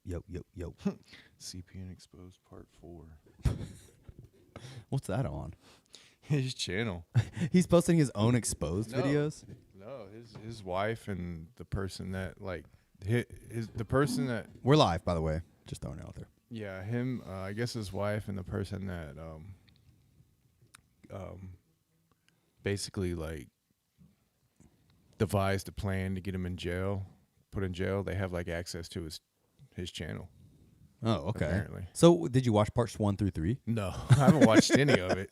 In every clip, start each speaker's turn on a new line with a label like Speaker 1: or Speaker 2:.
Speaker 1: Yo.
Speaker 2: CPN Exposed Part 4.
Speaker 1: What's that on?
Speaker 2: His channel.
Speaker 1: He's posting his own exposed videos?
Speaker 2: No, his wife and the person that, like, the person that...
Speaker 1: We're live, by the way. Just throwing it out there.
Speaker 2: Yeah, him, I guess his wife and the person that basically, like, devised a plan to get him in jail, put in jail, they have, like, access to his channel.
Speaker 1: Oh, okay.
Speaker 2: Apparently.
Speaker 1: So, did you watch parts 1 through 3?
Speaker 2: No, I haven't watched any of it.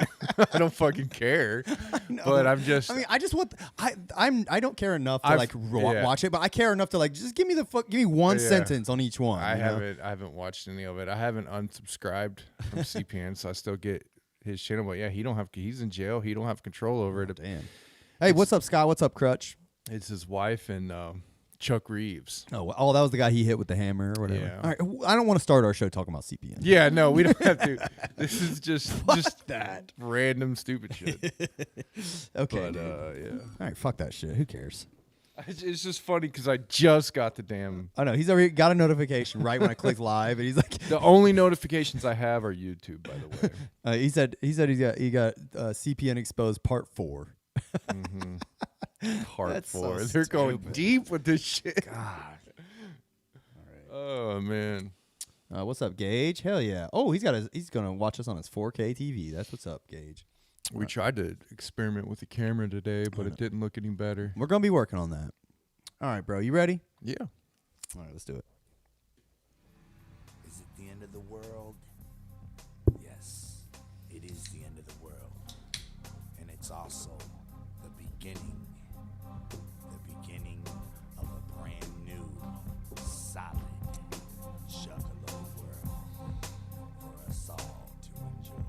Speaker 2: I don't fucking care. But I'm just...
Speaker 1: I mean, I just want... I don't care enough to, watch it, but I care enough to, like, just give me one sentence on each one.
Speaker 2: I haven't watched any of it. I haven't unsubscribed from CPN, so I still get his channel. But, yeah, he's in jail. He don't have control over it.
Speaker 1: Damn. Hey, what's up, Scott? What's up, Crutch?
Speaker 2: It's his wife and... Chuck Reeves.
Speaker 1: Oh, that was the guy he hit with the hammer or whatever.
Speaker 2: Yeah.
Speaker 1: All right, I don't want to start our show talking about CPN.
Speaker 2: Yeah, no, we don't have to. This is just
Speaker 1: that
Speaker 2: random stupid shit.
Speaker 1: Okay,
Speaker 2: but, yeah.
Speaker 1: All right, fuck that shit. Who cares?
Speaker 2: It's just funny because I just got the damn...
Speaker 1: I know. He's already got a notification right when I clicked live, and he's like...
Speaker 2: The only notifications I have are YouTube, by the way.
Speaker 1: He said he got CPN Exposed Part 4.
Speaker 2: Mm-hmm. Part
Speaker 1: That's
Speaker 2: 4.
Speaker 1: So
Speaker 2: They're going
Speaker 1: stupid.
Speaker 2: deep with this shit.
Speaker 1: God. All right.
Speaker 2: Oh, man.
Speaker 1: What's up, Gage? Hell yeah. Oh, he's gonna watch us on his 4K TV. That's what's up, Gage.
Speaker 2: We tried to experiment with the camera today, but it didn't look any better.
Speaker 1: We're gonna be working on that. All right, bro. You ready?
Speaker 2: Yeah.
Speaker 1: All right, let's do it.
Speaker 3: Is it the end of the world? Yes, it is the end of the world. And it's also the beginning of a brand new, solid, juggalo world for us all to enjoy.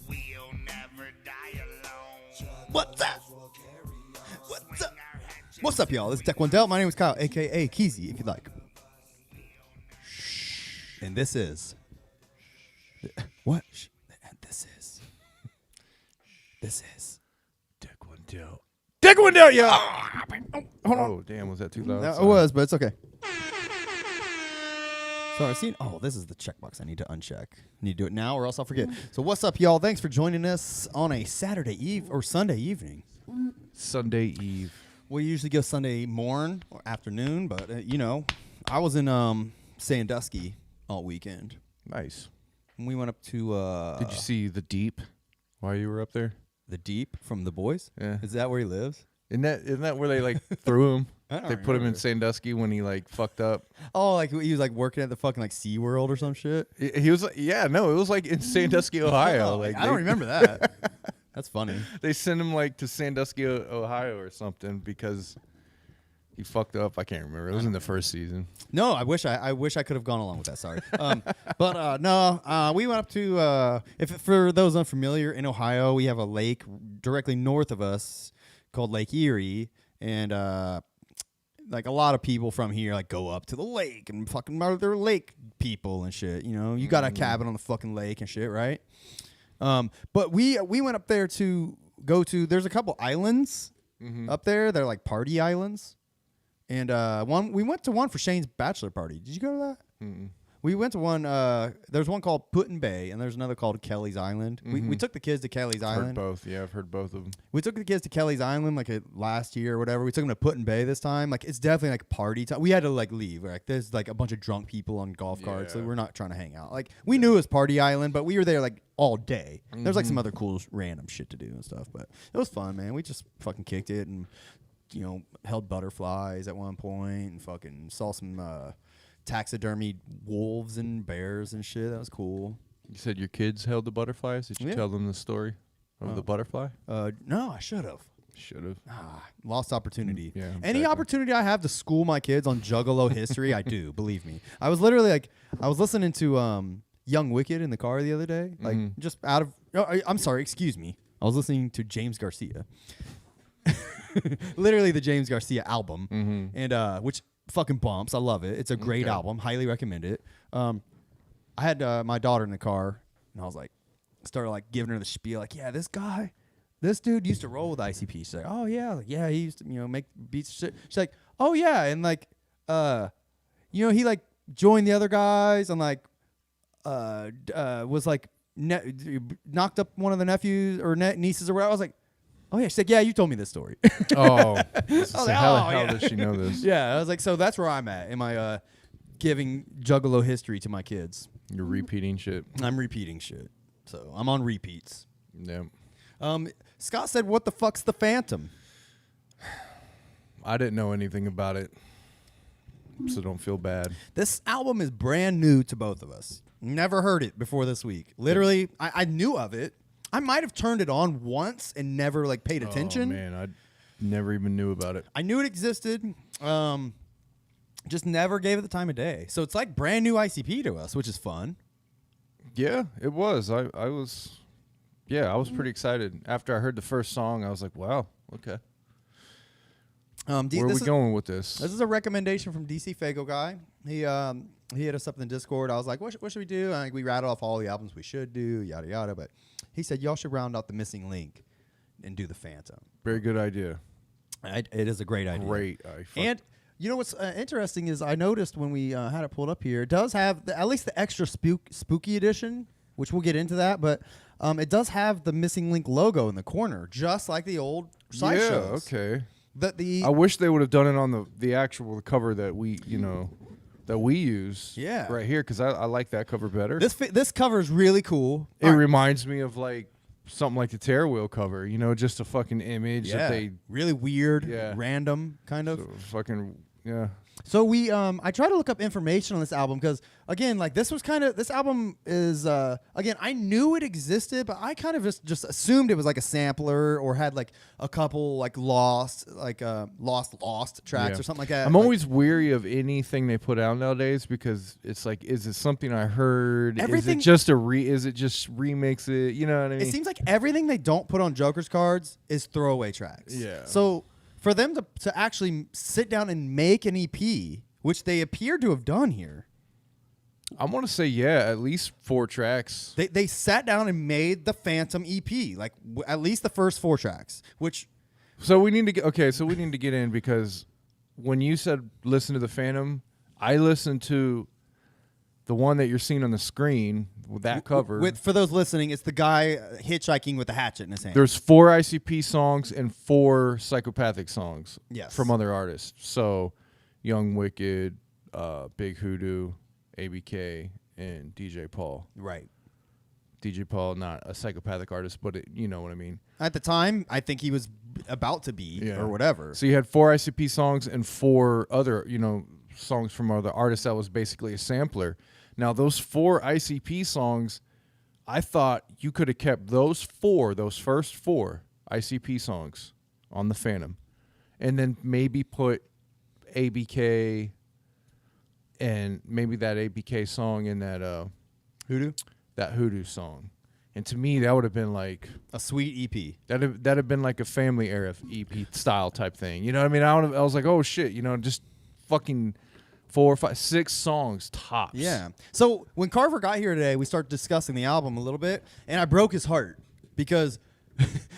Speaker 3: We'll never die alone.
Speaker 1: What's up? What's up? What's up, y'all? This is Tech One Del. My name is Kyle, a.k.a. Keezy, if you'd like. And this is... What? This is...
Speaker 2: Dick one down, yeah. Oh, damn. Was that too loud?
Speaker 1: No, it was, but it's okay. Sorry, see? Oh, this is the checkbox I need to uncheck. I need to do it now or else I'll forget. So what's up, y'all? Thanks for joining us on a Saturday eve or Sunday evening.
Speaker 2: Sunday Eve.
Speaker 1: We usually go Sunday morn or afternoon, but, I was in Sandusky all weekend.
Speaker 2: Nice.
Speaker 1: And we went up to...
Speaker 2: Did you see the Deep while you were up there?
Speaker 1: The Deep from The Boys?
Speaker 2: Yeah.
Speaker 1: Is that where he lives?
Speaker 2: Isn't that where they, like, threw him?
Speaker 1: I don't
Speaker 2: They put him in
Speaker 1: remember.
Speaker 2: Sandusky when he, like, fucked up.
Speaker 1: Oh, like he was like working at the fucking like SeaWorld or some shit?
Speaker 2: He was, it was like in Sandusky, Ohio. Like
Speaker 1: I don't remember that. That's funny.
Speaker 2: They sent him like to Sandusky, Ohio or something because he fucked up. I can't remember. It was in the first season.
Speaker 1: No, I wish I could have gone along with that. Sorry. No, we went up to for those unfamiliar, in Ohio, we have a lake directly north of us called Lake Erie, and like a lot of people from here like go up to the lake and fucking they're lake people and shit. You got a cabin on the fucking lake and shit, right? But we went up there to go to. There's a couple islands up there. They're like party islands, and we went to one for Shane's bachelor party. Did you go to that?
Speaker 2: Mm-mm.
Speaker 1: We went to one. There's one called Putin Bay, and there's another called Kelly's Island. We took the kids to Kelly's
Speaker 2: Heard
Speaker 1: Island.
Speaker 2: both. Yeah, I've heard both of them.
Speaker 1: We took the kids to Kelly's Island like last year or whatever. We took them to Putin Bay this time. Like it's definitely like party time. We had to like leave. Like there's like a bunch of drunk people on golf carts. So
Speaker 2: Yeah.
Speaker 1: we're not trying to hang out. Like we knew it was party island, but we were there like all day. There's like some other cool random shit to do and stuff. But it was fun, man. We just fucking kicked it and held butterflies at one point and fucking saw some taxidermy wolves and bears and shit. That was cool.
Speaker 2: You said your kids held the butterflies. Did you
Speaker 1: Yeah.
Speaker 2: tell them the story of the butterfly?
Speaker 1: No, I should have.
Speaker 2: Should have.
Speaker 1: Lost opportunity.
Speaker 2: Yeah,
Speaker 1: Any
Speaker 2: exactly.
Speaker 1: opportunity I have to school my kids on Juggalo history, I do. Believe me. I was literally like, I was listening to Young Wicked in the car the other day, like just out of. I'm sorry, excuse me. I was listening to James Garcia. Literally the James Garcia album, and which fucking bumps. I love it. It's a great album. Highly recommend it. I had my daughter in the car, and I was like, started like giving her the spiel, like, yeah, this dude used to roll with ICP. She's like, oh yeah, he used to make beats. Shit. She's like, oh yeah, and like, he like joined the other guys and like was like knocked up one of the nephews or nieces or whatever. I was like, oh yeah. She's like, yeah, you told me this story.
Speaker 2: Oh,
Speaker 1: like,
Speaker 2: how
Speaker 1: yeah.
Speaker 2: does she know this?
Speaker 1: Yeah, I was like, so that's where I'm at. Am I giving Juggalo history to my kids?
Speaker 2: You're repeating shit.
Speaker 1: I'm repeating shit. So I'm on repeats.
Speaker 2: Yeah.
Speaker 1: Scott said, what the fuck's the Phantom?
Speaker 2: I didn't know anything about it, so don't feel bad.
Speaker 1: This album is brand new to both of us. Never heard it before this week. Literally, I knew of it. I might have turned it on once and never like paid attention.
Speaker 2: Oh man, I never even knew about it.
Speaker 1: I knew it existed. Just never gave it the time of day. So it's like brand new ICP to us, which is fun.
Speaker 2: Yeah, it was. I was pretty excited. After I heard the first song, I was like, wow, okay. Where are we going with this?
Speaker 1: This is a recommendation from DC Fago guy. He hit us up in the Discord. I was like, what should we do? I think we rattled off all the albums we should do, yada, yada. But he said, y'all should round out the missing link and do the Phantom.
Speaker 2: Very good idea.
Speaker 1: It is a great idea.
Speaker 2: Great.
Speaker 1: And you know what's interesting is I noticed when we had it pulled up here, it does have at least the extra spooky edition, which we'll get into that. But it does have the missing link logo in the corner, just like the old side shows.
Speaker 2: Yeah, okay.
Speaker 1: I
Speaker 2: wish they would have done it on the actual cover that we use.
Speaker 1: Yeah.
Speaker 2: Right here, because I like that cover better.
Speaker 1: This cover is really cool.
Speaker 2: It reminds me of like something like the Terror Wheel cover, just a fucking image that they
Speaker 1: really weird, random kind of. So we I tried to look up information on this album because again, like this album is again, I knew it existed, but I kind of just assumed it was like a sampler or had like a couple like lost tracks or something like that.
Speaker 2: I'm always weary of anything they put out nowadays because it's like, is it something I heard? Is it just is it just remix it? You know what I mean?
Speaker 1: It seems like everything they don't put on Joker's cards is throwaway tracks.
Speaker 2: Yeah.
Speaker 1: So for them to actually sit down and make an EP, which they appear to have done here.
Speaker 2: I want to say, at least 4 tracks.
Speaker 1: They sat down and made the Phantom EP, like at least the first 4 tracks, which...
Speaker 2: So we need to get in because when you said listen to the Phantom, I listened to the one that you're seeing on the screen with that cover.
Speaker 1: For those listening, it's the guy hitchhiking with a hatchet in his hand.
Speaker 2: There's 4 ICP songs and 4 psychopathic songs from other artists. So Young Wicked, Big Hoodoo, ABK, and DJ Paul.
Speaker 1: Right.
Speaker 2: DJ Paul, not a psychopathic artist, but you know what I mean.
Speaker 1: At the time, I think he was about to be or whatever.
Speaker 2: So you had 4 ICP songs and 4 other, songs from other artists that was basically a sampler. Now, those 4 ICP songs, I thought you could have kept those first 4 ICP songs on the Phantom, and then maybe put ABK and maybe that ABK song in that Hoodoo song. And to me, that would have been like
Speaker 1: a sweet EP.
Speaker 2: That'd have been like a family era EP style type thing. You know what I mean? I was like, oh shit, just fucking 4, 5, 6 songs tops.
Speaker 1: Yeah. So when Carver got here today, we started discussing the album a little bit, and I broke his heart because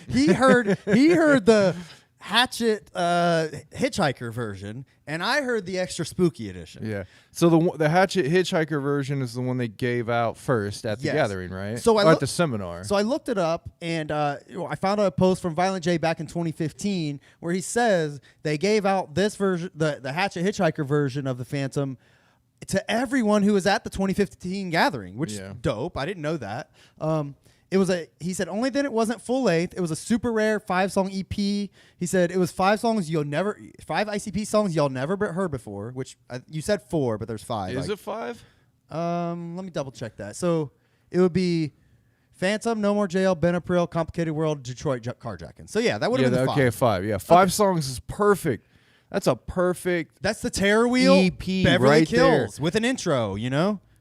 Speaker 1: he heard the Hatchet Hitchhiker version, and I heard the extra spooky edition.
Speaker 2: Yeah. So the Hatchet Hitchhiker version is the one they gave out first at the gathering, right?
Speaker 1: So
Speaker 2: at the seminar.
Speaker 1: So I looked it up, and I found a post from Violent J back in 2015 where he says they gave out this version, the Hatchet Hitchhiker version of the Phantom, to everyone who was at the 2015 gathering, which is dope. I didn't know that. He said only then it wasn't full length. It was a super rare 5-song EP. He said it was 5 ICP songs y'all never heard before, which you said 4, but there's 5.
Speaker 2: Is it 5?
Speaker 1: Let me double check that. So it would be Phantom, No More Jail, Benapril, Complicated World, Detroit Carjacking. So yeah, that would have been 5.
Speaker 2: Okay, 5. Yeah, 5 songs is perfect. That's a perfect.
Speaker 1: That's the Terror Wheel
Speaker 2: EP
Speaker 1: Beverly
Speaker 2: right
Speaker 1: Kills
Speaker 2: there.
Speaker 1: with an intro,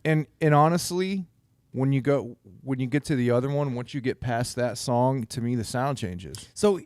Speaker 2: And honestly, when you get to the other one, once you get past that song, to me the sound changes.
Speaker 1: So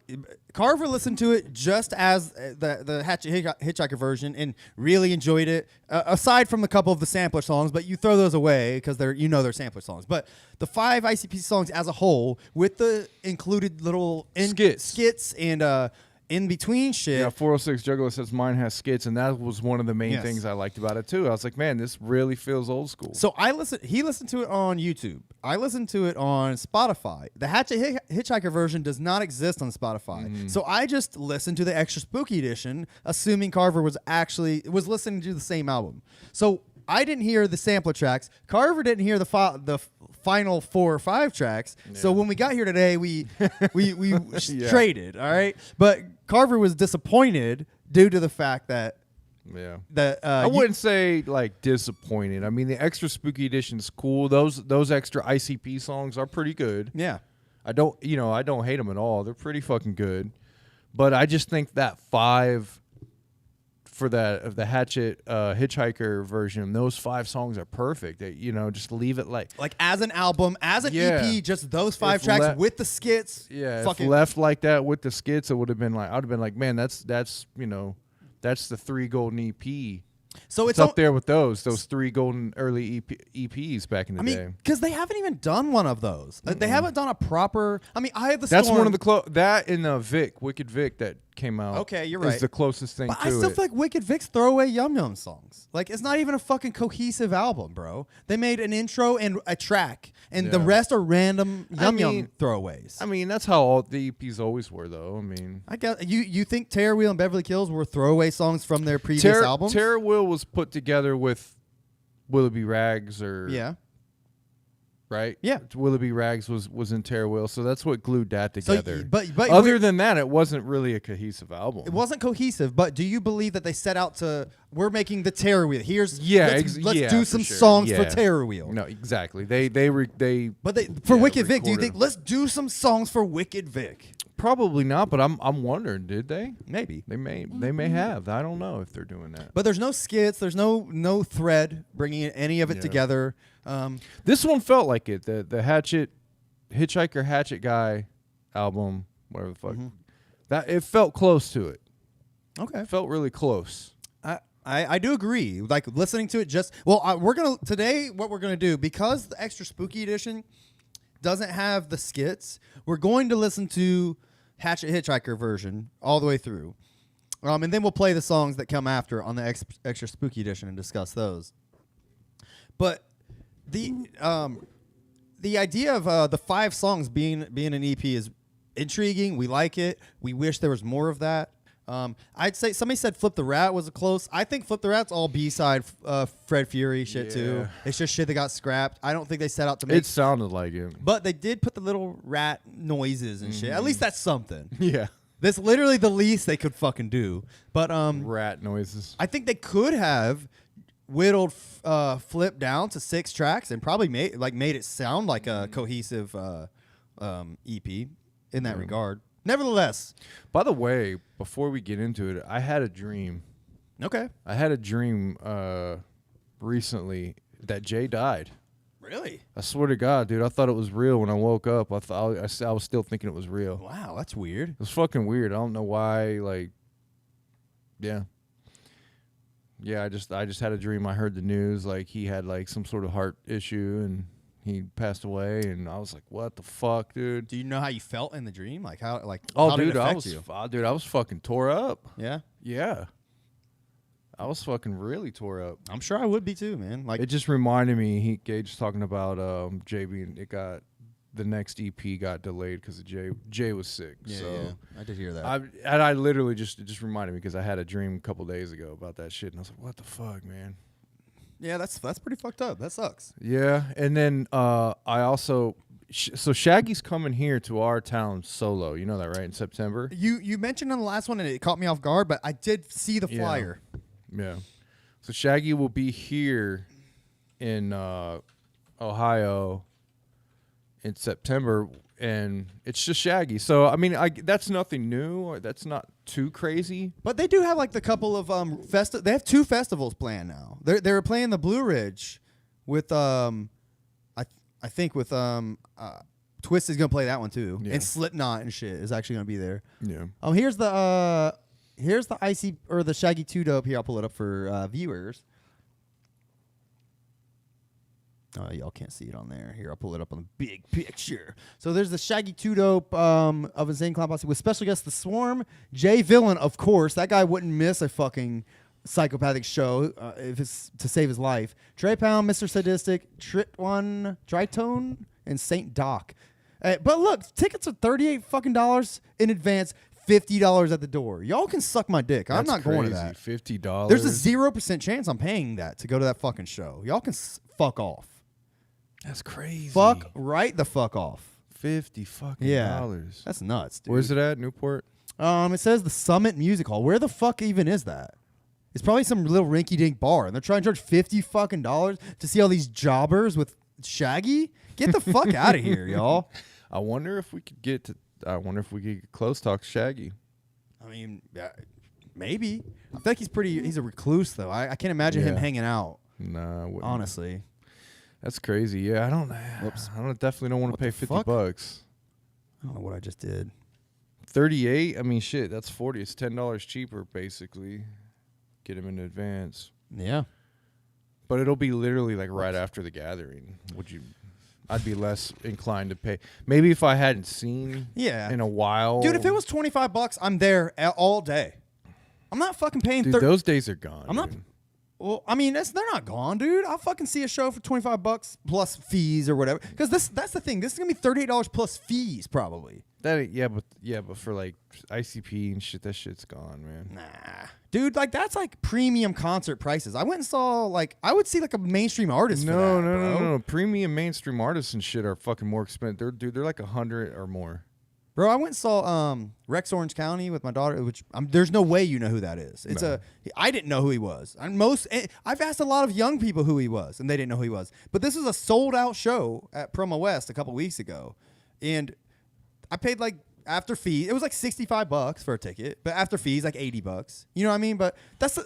Speaker 1: Carver listened to it just as the Hatchet Hitchhiker version and really enjoyed it. Aside from a couple of the sampler songs, but you throw those away because they're sampler songs. But the 5 ICP songs as a whole, with the included little skits and in between shit.
Speaker 2: Yeah, 406 Juggalo says mine has skits, and that was one of the main things I liked about it too. I was like, man, this really feels old school.
Speaker 1: So he listened to it on YouTube. I listened to it on Spotify. The Hatchet Hitchhiker version does not exist on Spotify. So I just listened to the extra spooky edition, assuming Carver was listening to the same album. So I didn't hear the sampler tracks. Carver didn't hear the final 4 or 5 tracks. Yeah. So when we got here today, we traded. All right, but Carver was disappointed due to the fact that.
Speaker 2: Yeah,
Speaker 1: I
Speaker 2: wouldn't say like disappointed. I mean, the extra spooky edition's cool. Those extra ICP songs are pretty good.
Speaker 1: Yeah,
Speaker 2: I don't hate them at all. They're pretty fucking good. But I just think that 5 for the Hatchet Hitchhiker version, those 5 songs are perfect. They, just leave it like
Speaker 1: as an album, as an EP, just those 5 tracks with the skits.
Speaker 2: Yeah, if left like that with the skits, it would have been like I'd have been like, man, that's the 3 golden EP.
Speaker 1: So it's
Speaker 2: up there with those 3 golden early EPs back in the day.
Speaker 1: Because they haven't even done one of those. They haven't done a proper. I have the.
Speaker 2: That's
Speaker 1: Storm.
Speaker 2: one of the that in Wicked Vic that came out.
Speaker 1: Okay, you're right.
Speaker 2: Is the closest thing
Speaker 1: but
Speaker 2: to it.
Speaker 1: I still feel like Wicked Vic's throwaway Yum Yum songs. Like it's not even a fucking cohesive album, bro. They made an intro and a track, and the rest are random Yum Yum throwaways.
Speaker 2: That's how all the EPs always were, though.
Speaker 1: I guess you think Terror Wheel and Beverly Hills were throwaway songs from their previous albums?
Speaker 2: Terror Wheel was put together with Willoughby Rags, right?
Speaker 1: Yeah,
Speaker 2: Willoughby Rags was in Terror Wheel, so that's what glued that together.
Speaker 1: So, but
Speaker 2: other than that, it wasn't really a cohesive album.
Speaker 1: It wasn't cohesive. But do you believe that they set out to? We're making the Terror Wheel. Let's do some songs for Terror Wheel.
Speaker 2: No, exactly. They
Speaker 1: for Wicked Vic. Do you think let's do some songs for Wicked Vic?
Speaker 2: Probably not, but I'm wondering, did they?
Speaker 1: Maybe
Speaker 2: they may have. I don't know if they're doing that.
Speaker 1: But there's no skits. There's no thread bringing any of it together.
Speaker 2: This one felt like it. The Hitchhiker Hatchet Guy album, whatever the fuck. That it felt close to it.
Speaker 1: Okay,
Speaker 2: it felt really close.
Speaker 1: I do agree. Like listening to it, what we're gonna do, because the extra spooky edition doesn't have the skits, we're going to listen to Hatchet Hitchhiker version all the way through, and then we'll play the songs that come after on the extra spooky edition and discuss those. But the idea of the 5 songs being an EP is intriguing. We like it. We wish there was more of that. I'd say somebody said Flip the Rat was a close. I think Flip the Rat's all B-side Fred Fury shit too. It's just shit that got scrapped. I don't think they set out to make
Speaker 2: it. Sounded like it.
Speaker 1: But they did put the little rat noises and shit. At least that's something.
Speaker 2: Yeah.
Speaker 1: That's literally the least they could fucking do. But
Speaker 2: rat noises.
Speaker 1: I think they could have whittled Flip down to 6 tracks and probably made it sound like a cohesive EP in that regard. Nevertheless,
Speaker 2: by the way, before we get into it, I had a dream.
Speaker 1: Okay.
Speaker 2: I had a dream recently that Jay died.
Speaker 1: Really?
Speaker 2: I swear to God, dude. I thought it was real when I woke up. I was still thinking it was real.
Speaker 1: Wow, that's weird.
Speaker 2: It was fucking weird. I don't know why. Yeah. I just had a dream. I heard the news. Like he had some sort of heart issue and he passed away, and I was like, "What the fuck, dude?"
Speaker 1: Do you know how you felt in the dream? Like how? Like
Speaker 2: how
Speaker 1: did
Speaker 2: dude,
Speaker 1: it affect you?
Speaker 2: I was fucking tore up.
Speaker 1: Yeah.
Speaker 2: Yeah. I was fucking really tore up.
Speaker 1: I'm sure I would be too, man. Like
Speaker 2: it just reminded me. Gage talking about JB, and the next EP got delayed because of Jay. Jay was sick.
Speaker 1: Yeah,
Speaker 2: so
Speaker 1: yeah. I did hear that.
Speaker 2: I literally it just reminded me because I had a dream a couple days ago about that shit, and I was like, "What the fuck, man."
Speaker 1: Yeah, that's pretty fucked up. That sucks.
Speaker 2: Yeah, and then I also so Shaggy's coming here to our town solo. You know that, right? In September.
Speaker 1: You mentioned on the last one, and it caught me off guard, but I did see the flyer.
Speaker 2: Yeah. So Shaggy will be here in Ohio in September, and it's just Shaggy. So that's nothing new. Or that's not too crazy.
Speaker 1: But they do have the couple of they have 2 festivals planned now. They were playing the Blue Ridge with I think with Twist is gonna play that one too, and Slipknot and shit is actually gonna be there.
Speaker 2: Yeah.
Speaker 1: Here's the Icy or the Shaggy 2 dope. Here, I'll pull it up for viewers. Y'all can't see it on there. Here, I'll pull it up on the big picture. So there's the Shaggy 2 Dope of Insane Clown Posse with special guest The Swarm, Jay Villain, of course. That guy wouldn't miss a fucking psychopathic show if it's to save his life. Trey Pound, Mr. Sadistic, Tritone, and Saint Doc. But look, tickets are $38 fucking in advance, $50 at the door. Y'all can suck my dick. I'm not going to that.
Speaker 2: $50.
Speaker 1: There's a 0% chance I'm paying that to go to that fucking show. Y'all can fuck off.
Speaker 2: That's crazy.
Speaker 1: Fuck right the fuck off.
Speaker 2: $50 fucking dollars.
Speaker 1: That's nuts, dude.
Speaker 2: Where's it at? Newport?
Speaker 1: It says the Summit Music Hall. Where the fuck even is that? It's probably some little rinky-dink bar, and they're trying to charge $50 fucking to see all these jobbers with Shaggy. Get the fuck out of here, y'all.
Speaker 2: I wonder if we could get close talk Shaggy.
Speaker 1: I mean, maybe. I think he's a recluse though. I can't imagine him hanging out.
Speaker 2: Nah, I wouldn't.
Speaker 1: Honestly.
Speaker 2: That's crazy. Yeah, I definitely don't want to pay $50.
Speaker 1: I don't know what I just did.
Speaker 2: 38. I mean, shit. That's 40. It's $10 cheaper, basically. Get him in advance.
Speaker 1: Yeah,
Speaker 2: but it'll be literally like right after the gathering. I'd be less inclined to pay. Maybe if I hadn't seen in a while.
Speaker 1: Dude, if it was $25, I'm there all day. I'm not fucking paying.
Speaker 2: Dude, those days are gone.
Speaker 1: I'm not. Well, I mean, they're not gone, dude. I'll fucking see a show for $25 plus fees or whatever. Because that's the thing. This is gonna be $38 plus fees, probably.
Speaker 2: But for like ICP and shit, that shit's gone, man.
Speaker 1: Nah, dude, like that's like premium concert prices. I went and saw I would see like a mainstream artist.
Speaker 2: No. Premium mainstream artists and shit are fucking more expensive. They're like 100 or more.
Speaker 1: Bro, I went and saw Rex Orange County with my daughter, which there's no way you know who that is. I didn't know who he was. I've asked a lot of young people who he was, and they didn't know who he was. But this was a sold-out show at Promo West a couple weeks ago, and I paid after fees, it was like $65 for a ticket, but after fees like $80. You know what I mean? But that's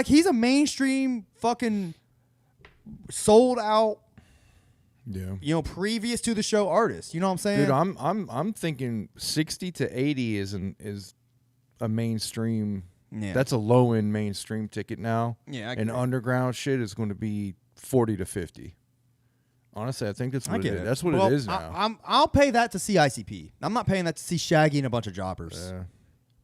Speaker 1: he's a mainstream fucking sold-out.
Speaker 2: Yeah.
Speaker 1: Previous to the show artist. You know what I'm saying?
Speaker 2: Dude, I'm thinking 60 to 80 is a mainstream. Yeah. That's a low end mainstream ticket now.
Speaker 1: Yeah.
Speaker 2: And underground shit is going to be 40 to 50. Honestly, I think that's what it is. That's what it is now.
Speaker 1: I'll pay that to see ICP. I'm not paying that to see Shaggy and a bunch of jobbers.
Speaker 2: Yeah.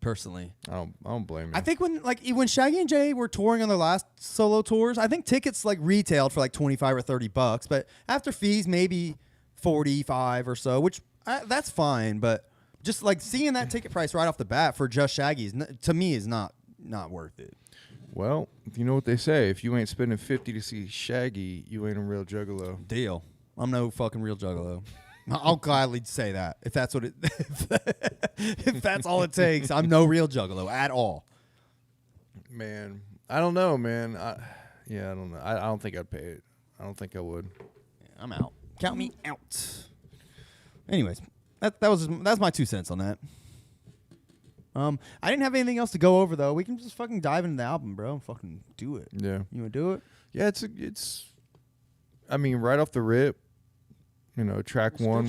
Speaker 1: Personally,
Speaker 2: I don't blame you.
Speaker 1: I think when Shaggy and Jay were touring on their last solo tours, I think tickets retailed for $25 or $30, but after fees maybe 45 or so, which that's fine. But just seeing that ticket price right off the bat for just Shaggy to me is not worth it.
Speaker 2: Well, you know what they say: if you ain't spending 50 to see Shaggy, you ain't a real juggalo.
Speaker 1: Deal. I'm no fucking real juggalo. I'll gladly say that if that's what if that's all it takes. I'm no real juggalo at all.
Speaker 2: Man, I don't know, man. I don't know. I don't think I'd pay it. I don't think I would.
Speaker 1: Yeah, I'm out. Count me out. Anyways, that's my 2 cents on that. I didn't have anything else to go over though. We can just fucking dive into the album, bro. And fucking do it.
Speaker 2: Yeah.
Speaker 1: You wanna do it?
Speaker 2: Yeah, it's. I mean, right off the rip. Track one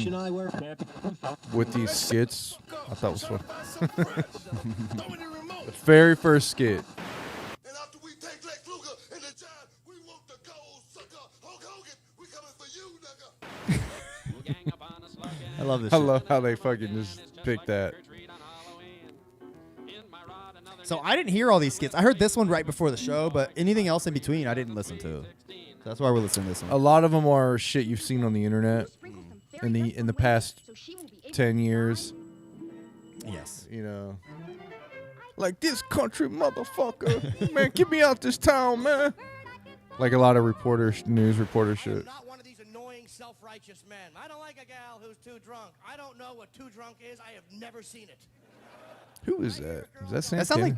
Speaker 2: with these skits, I thought was fun. The very first skit.
Speaker 4: And after we take Lex Luger and the Giant, we want the gold sucker. Hulk Hogan, we coming for you, nigga.
Speaker 1: I love this.
Speaker 2: I love how they fucking just picked that.
Speaker 1: So I didn't hear all these skits. I heard this one right before the show, but anything else in between, I didn't listen to. That's why we're listening to this one.
Speaker 2: A lot of them are shit you've seen on the internet in the past 10 years.
Speaker 1: Yes.
Speaker 2: Like this country motherfucker. Man, get me out this town, man. Like a lot of news reporter shit.
Speaker 5: I'm not one of these annoying self-righteous men. I don't like a gal who's too drunk. I don't know what too drunk is. I have never seen it.
Speaker 2: Who is that? Is that Sam?
Speaker 1: That sounds like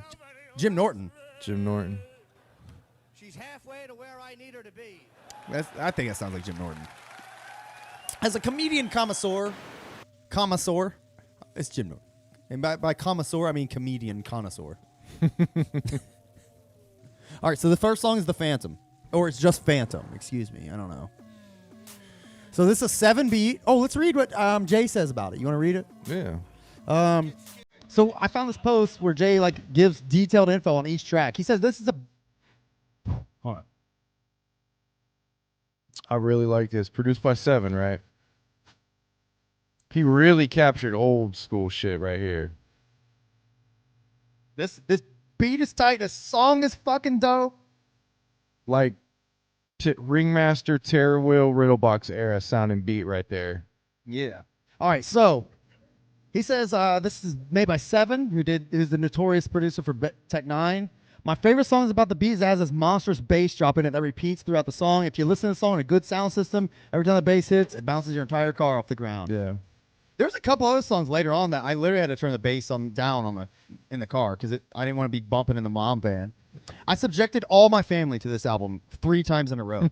Speaker 1: Jim Norton.
Speaker 2: Jim Norton.
Speaker 5: She's halfway to where I need her to be.
Speaker 1: I think that sounds like Jim Norton. As a comedian connoisseur, it's Jim Norton. And by connoisseur, I mean comedian connoisseur. All right, so the first song is The Phantom. Or it's just Phantom. Excuse me. I don't know. So this is a 7-beat. Oh, let's read what Jay says about it. You want to read it?
Speaker 2: Yeah.
Speaker 1: So I found this post where Jay gives detailed info on each track. He says this is a... Hold on.
Speaker 2: I really like this. Produced by Seven, right? He really captured old school shit right here.
Speaker 1: This beat is tight. The song is fucking dope.
Speaker 2: Like Ringmaster, Terror Wheel, Riddlebox era sounding beat right there.
Speaker 1: Yeah. All right, so he says this is made by Seven, who's the notorious producer for Tech Nine. My favorite song is about the beat is has this monstrous bass drop in it that repeats throughout the song. If you listen to the song in a good sound system, every time the bass hits, it bounces your entire car off the ground.
Speaker 2: Yeah.
Speaker 1: There's a couple other songs later on that I literally had to turn the bass down in the car because I didn't want to be bumping in the mom van. I subjected all my family to this album 3 times in a row.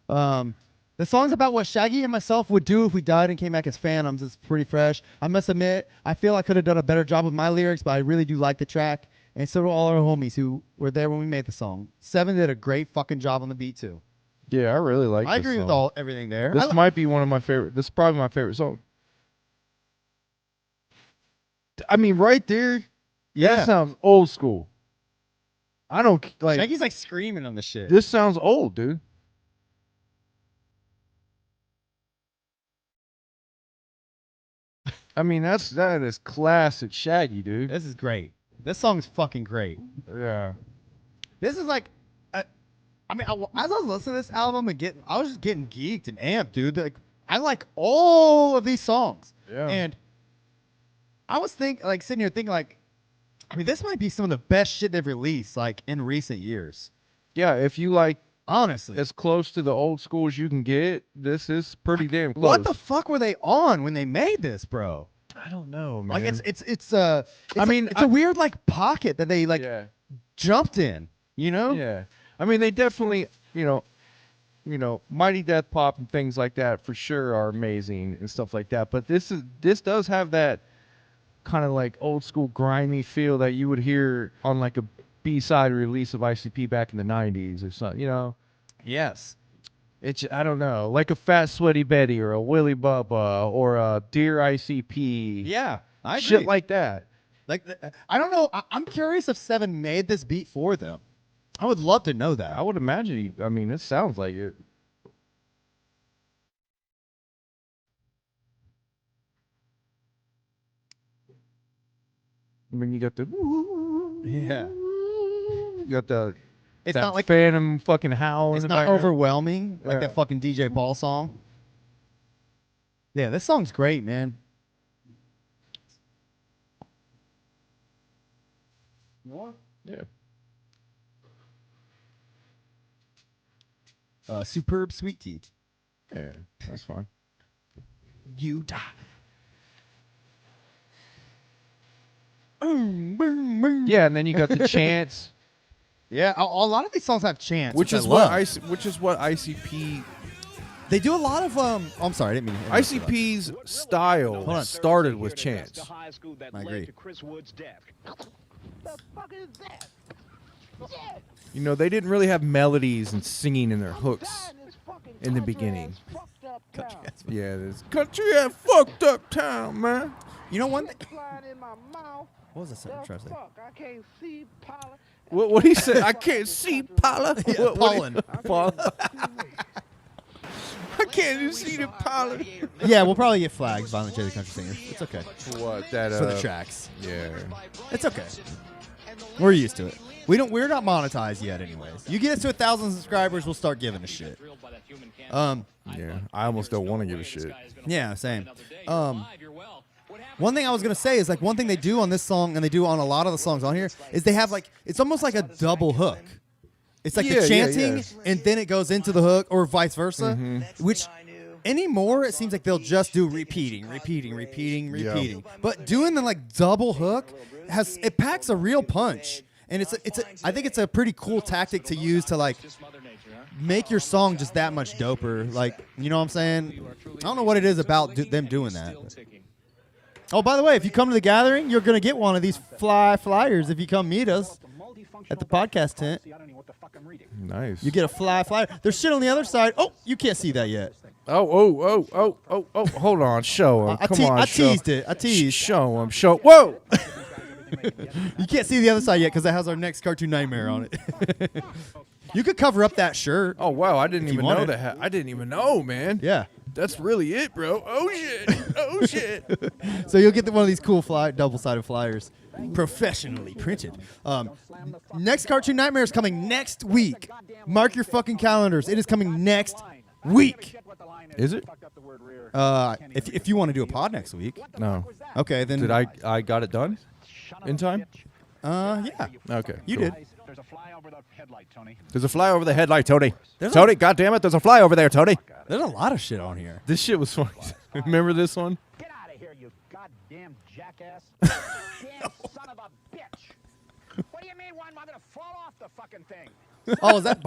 Speaker 1: The song's about what Shaggy and myself would do if we died and came back as phantoms. It's pretty fresh. I must admit, I feel I could have done a better job with my lyrics, but I really do like the track. And so do all our homies who were there when we made the song. Seven did a great fucking job on the beat too.
Speaker 2: Yeah, I really like this
Speaker 1: I agree
Speaker 2: song.
Speaker 1: with everything there.
Speaker 2: This might be one of my favorite. This is probably my favorite song. I mean, right there, that sounds old school. I don't like.
Speaker 1: Shaggy's like screaming on the shit.
Speaker 2: This sounds old, dude. I mean, that is classic Shaggy, dude.
Speaker 1: This is great. This song's fucking great.
Speaker 2: Yeah.
Speaker 1: This is like, as I was listening to this album I was just getting geeked and amped, dude. Like, I like all of these songs.
Speaker 2: Yeah.
Speaker 1: And I was sitting here thinking, like, I mean, this might be some of the best shit they've released, like, in recent years.
Speaker 2: Yeah, if you like
Speaker 1: Honestly.
Speaker 2: as close to the old school as you can get, this is pretty damn close.
Speaker 1: What the fuck were they on when they made this, bro?
Speaker 2: I don't know, man.
Speaker 1: Like, it's a weird, like, pocket that they, like, jumped in, you know?
Speaker 2: Yeah. I mean, they definitely, you know, Mighty Death Pop and things like that for sure are amazing and stuff like that. But this does have that kind of like old school grimy feel that you would hear on like a B-side release of ICP back in the 90s or something, you know?
Speaker 1: Yes.
Speaker 2: I don't know, like a Fat Sweaty Betty or a Willy Bubba or a Dear ICP.
Speaker 1: Yeah, I agree.
Speaker 2: Shit like that.
Speaker 1: Like, I don't know. I'm curious if Seven made this beat for them. I would love to know that.
Speaker 2: I would imagine. I mean, it sounds like it. I mean, you got the.
Speaker 1: Yeah.
Speaker 2: You got the.
Speaker 1: It's
Speaker 2: that
Speaker 1: not like
Speaker 2: phantom fucking howl.
Speaker 1: it's
Speaker 2: in the
Speaker 1: not
Speaker 2: background.
Speaker 1: overwhelming like
Speaker 2: Yeah.
Speaker 1: that fucking DJ Paul song. Yeah, this song's great, man.
Speaker 2: What? Yeah.
Speaker 1: Superb Sweet Tea.
Speaker 2: Yeah, that's fine.
Speaker 1: You die. Boom, boom, boom.
Speaker 2: Yeah, and then you got the chants,
Speaker 1: Yeah, a lot of these songs have chants,
Speaker 2: which
Speaker 1: I
Speaker 2: is
Speaker 1: love.
Speaker 2: what ICP
Speaker 1: They do a lot of I'm sorry, I didn't mean to interrupt you.
Speaker 2: ICP's style
Speaker 1: on.
Speaker 2: started with chants.
Speaker 1: I agree.
Speaker 2: You know, they didn't really have melodies and singing in their hooks in the beginning. Yeah, this country ass fucked up town, man.
Speaker 1: You know one thing?
Speaker 4: What
Speaker 1: What was I trying to say?
Speaker 4: I can't see Paula.
Speaker 2: What he said? I can't see Paula.
Speaker 1: Pollen.
Speaker 2: Pollen. I can't even see the pollen.
Speaker 1: Yeah, we'll probably get flagged by the Country Singer. It's okay.
Speaker 2: What that?
Speaker 1: For the tracks.
Speaker 2: Yeah.
Speaker 1: It's okay. We're used to it. We're not monetized yet anyways. You get us to 1,000 subscribers, we'll start giving a shit.
Speaker 2: Yeah. I almost don't want to give a shit.
Speaker 1: Yeah, same. One thing I was gonna say is like one thing they do on this song and they do on a lot of the songs on here is they have like it's almost like a double hook. It's like the chanting and then it goes into the hook or vice versa, which anymore it seems like they'll just do repeating. But doing the like double hook it packs a real punch. And I think it's a pretty cool tactic to use to like make your song just that much doper. Like, you know what I'm saying? I don't know what it is about them doing that. Oh, by the way, if you come to the gathering, you're going to get one of these flyers if you come meet us at the podcast tent.
Speaker 2: Nice.
Speaker 1: You get a flyer. There's shit on the other side. Oh, you can't see that yet.
Speaker 2: Oh. Hold on. Show him. Come on.
Speaker 1: I teased it. I teased.
Speaker 2: Show him. Whoa.
Speaker 1: You can't see the other side yet because it has our next Cartoon Nightmare on it. You could cover up that shirt.
Speaker 2: Oh wow, I didn't
Speaker 1: you
Speaker 2: even
Speaker 1: want
Speaker 2: know
Speaker 1: it.
Speaker 2: that. I didn't even know, man.
Speaker 1: Yeah.
Speaker 2: That's really it, bro. Oh shit. Oh shit.
Speaker 1: So you'll get one of these cool double-sided flyers, professionally printed. Next Cartoon Nightmare is coming next week. Mark your fucking calendars. It is coming next week.
Speaker 2: Is it?
Speaker 1: If you want to do a pod next week,
Speaker 2: No.
Speaker 1: okay, then
Speaker 2: Did I got it done in time?
Speaker 1: Yeah,
Speaker 2: Okay.
Speaker 1: you
Speaker 2: cool.
Speaker 1: did.
Speaker 6: There's a fly over the headlight, Tony.
Speaker 2: There's a fly over the headlight, Tony.
Speaker 1: There's
Speaker 2: Tony, goddammit, there's a fly over there, Tony.
Speaker 1: There's a lot of shit on here.
Speaker 2: This shit was funny. Remember this one?
Speaker 6: Get out of here, you goddamn jackass. Damn son of a bitch. What do you mean? Why am I going to fall off the fucking thing?
Speaker 1: Oh, is that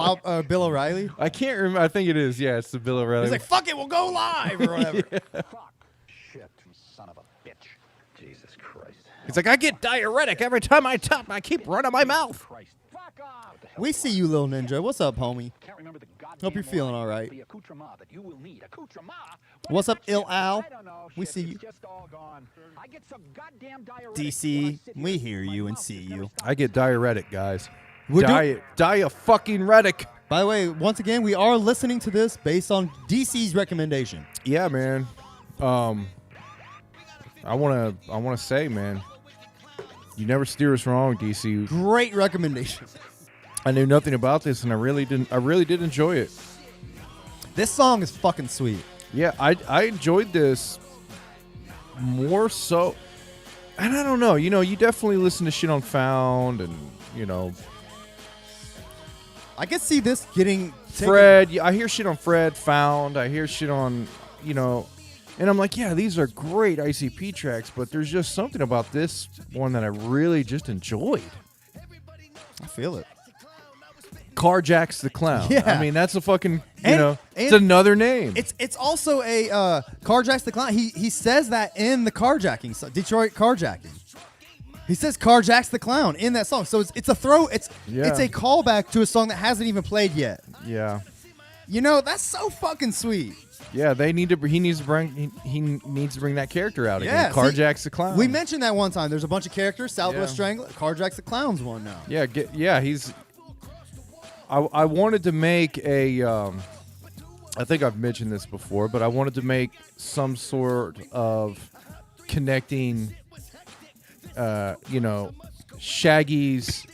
Speaker 1: Bill O'Reilly?
Speaker 2: I can't remember. I think it is. Yeah, it's the Bill O'Reilly.
Speaker 1: He's like, "Fuck it, we'll go live" or whatever.
Speaker 6: Fuck. Shit, you son of a bitch. Jesus Christ.
Speaker 2: He's like, I get diuretic every time I tap. I keep running my mouth.
Speaker 6: Christ. Fuck off.
Speaker 1: We see you, little ninja. What's up, homie?
Speaker 6: Can't remember the goddamn
Speaker 1: Hope you're feeling
Speaker 6: line.
Speaker 1: all right.
Speaker 6: The accoutrement that you will need. Accoutrement?
Speaker 1: What's up,
Speaker 6: is that
Speaker 1: Il
Speaker 6: shit?
Speaker 1: Al?
Speaker 6: I don't know.
Speaker 1: We
Speaker 6: Shit,
Speaker 1: see
Speaker 6: it's
Speaker 1: you.
Speaker 6: just all gone. I get some goddamn diuretic
Speaker 1: DC,
Speaker 6: when I sit
Speaker 1: we
Speaker 6: here.
Speaker 1: hear
Speaker 6: My
Speaker 1: you and
Speaker 6: mouth
Speaker 1: see
Speaker 6: just never
Speaker 1: you.
Speaker 6: stops.
Speaker 2: I get diuretic, guys.
Speaker 1: We're
Speaker 2: Fucking retic.
Speaker 1: By the way, once again, we are listening to this based on DC's recommendation.
Speaker 2: Yeah, man. I wanna say, man, you never steer us wrong, DC.
Speaker 1: Great recommendation.
Speaker 2: I knew nothing about this, and I really did enjoy it.
Speaker 1: This song is fucking sweet.
Speaker 2: Yeah, I enjoyed this more so, and I don't know. You know, you definitely listen to shit on Found, and you know,
Speaker 1: I could see this getting taken.
Speaker 2: Fred. Yeah, I hear shit on Fred, Found. I hear shit on, you know, and I'm like, yeah, these are great ICP tracks, but there's just something about this one that I really just enjoyed.
Speaker 1: I feel it.
Speaker 2: Carjacks the Clown.
Speaker 1: Yeah.
Speaker 2: I mean, that's a fucking,
Speaker 1: And
Speaker 2: it's another name.
Speaker 1: It's also a Carjacks the Clown. He says that in the carjacking song, Detroit carjacking. He says Carjacks the Clown in that song. So it's a throw. It's a callback to a song that hasn't even played yet.
Speaker 2: Yeah.
Speaker 1: You know, that's so fucking sweet.
Speaker 2: Yeah, he needs to bring that character out
Speaker 1: Yeah,
Speaker 2: again.
Speaker 1: see,
Speaker 2: Carjacks the Clown.
Speaker 1: We mentioned that one time. There's a bunch of characters. Southwest
Speaker 2: Yeah.
Speaker 1: Strangler, Carjacks the Clown's one now.
Speaker 2: Yeah, he's. I wanted to make a. I think I've mentioned this before, but I wanted to make some sort of connecting. Shaggy's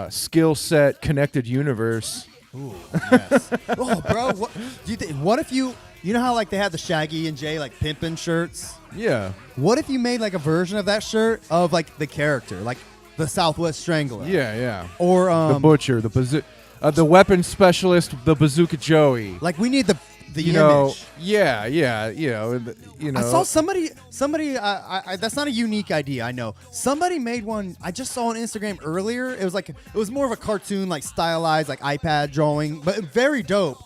Speaker 2: skill set connected universe.
Speaker 1: Ooh, yes. Oh, bro, what do you think? What if you know how like they had the Shaggy and Jay like pimpin' shirts?
Speaker 2: Yeah.
Speaker 1: What if you made like a version of that shirt of like the character, like the Southwest Strangler?
Speaker 2: Yeah.
Speaker 1: Or
Speaker 2: The butcher, the weapons specialist, the Bazooka Joey.
Speaker 1: like we need the
Speaker 2: You
Speaker 1: image.
Speaker 2: know, yeah.
Speaker 1: I saw somebody. That's not a unique idea. I know somebody made one. I just saw on Instagram earlier. It was more of a cartoon, like stylized, like iPad drawing, but very dope.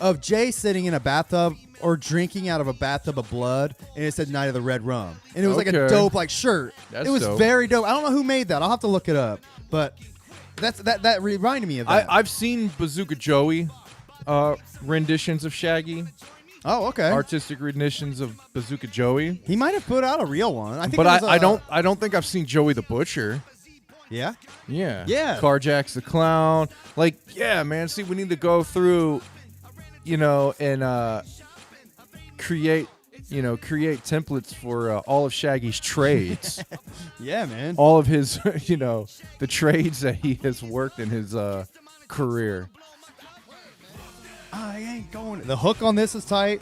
Speaker 1: Of Jay sitting in a bathtub or drinking out of a bathtub of blood, and it said "Night of the Red Rum," and it was like a
Speaker 2: Okay.
Speaker 1: dope like shirt.
Speaker 2: That's
Speaker 1: it was
Speaker 2: dope.
Speaker 1: very dope. I don't know who made that. I'll have to look it up. But that reminded me of that.
Speaker 2: I've seen Bazooka Joey renditions of Shaggy,
Speaker 1: oh, okay.
Speaker 2: artistic renditions of Bazooka Joey.
Speaker 1: He might have put out a real one. I think.
Speaker 2: But
Speaker 1: it was,
Speaker 2: I don't think I've seen Joey the Butcher.
Speaker 1: Yeah.
Speaker 2: Yeah.
Speaker 1: Yeah.
Speaker 2: Carjacks the Clown. Like, yeah, man. See, we need to go through, and create templates for all of Shaggy's trades.
Speaker 1: Yeah, man.
Speaker 2: All of his, the trades that he has worked in his career.
Speaker 1: I ain't going. The hook on this is tight.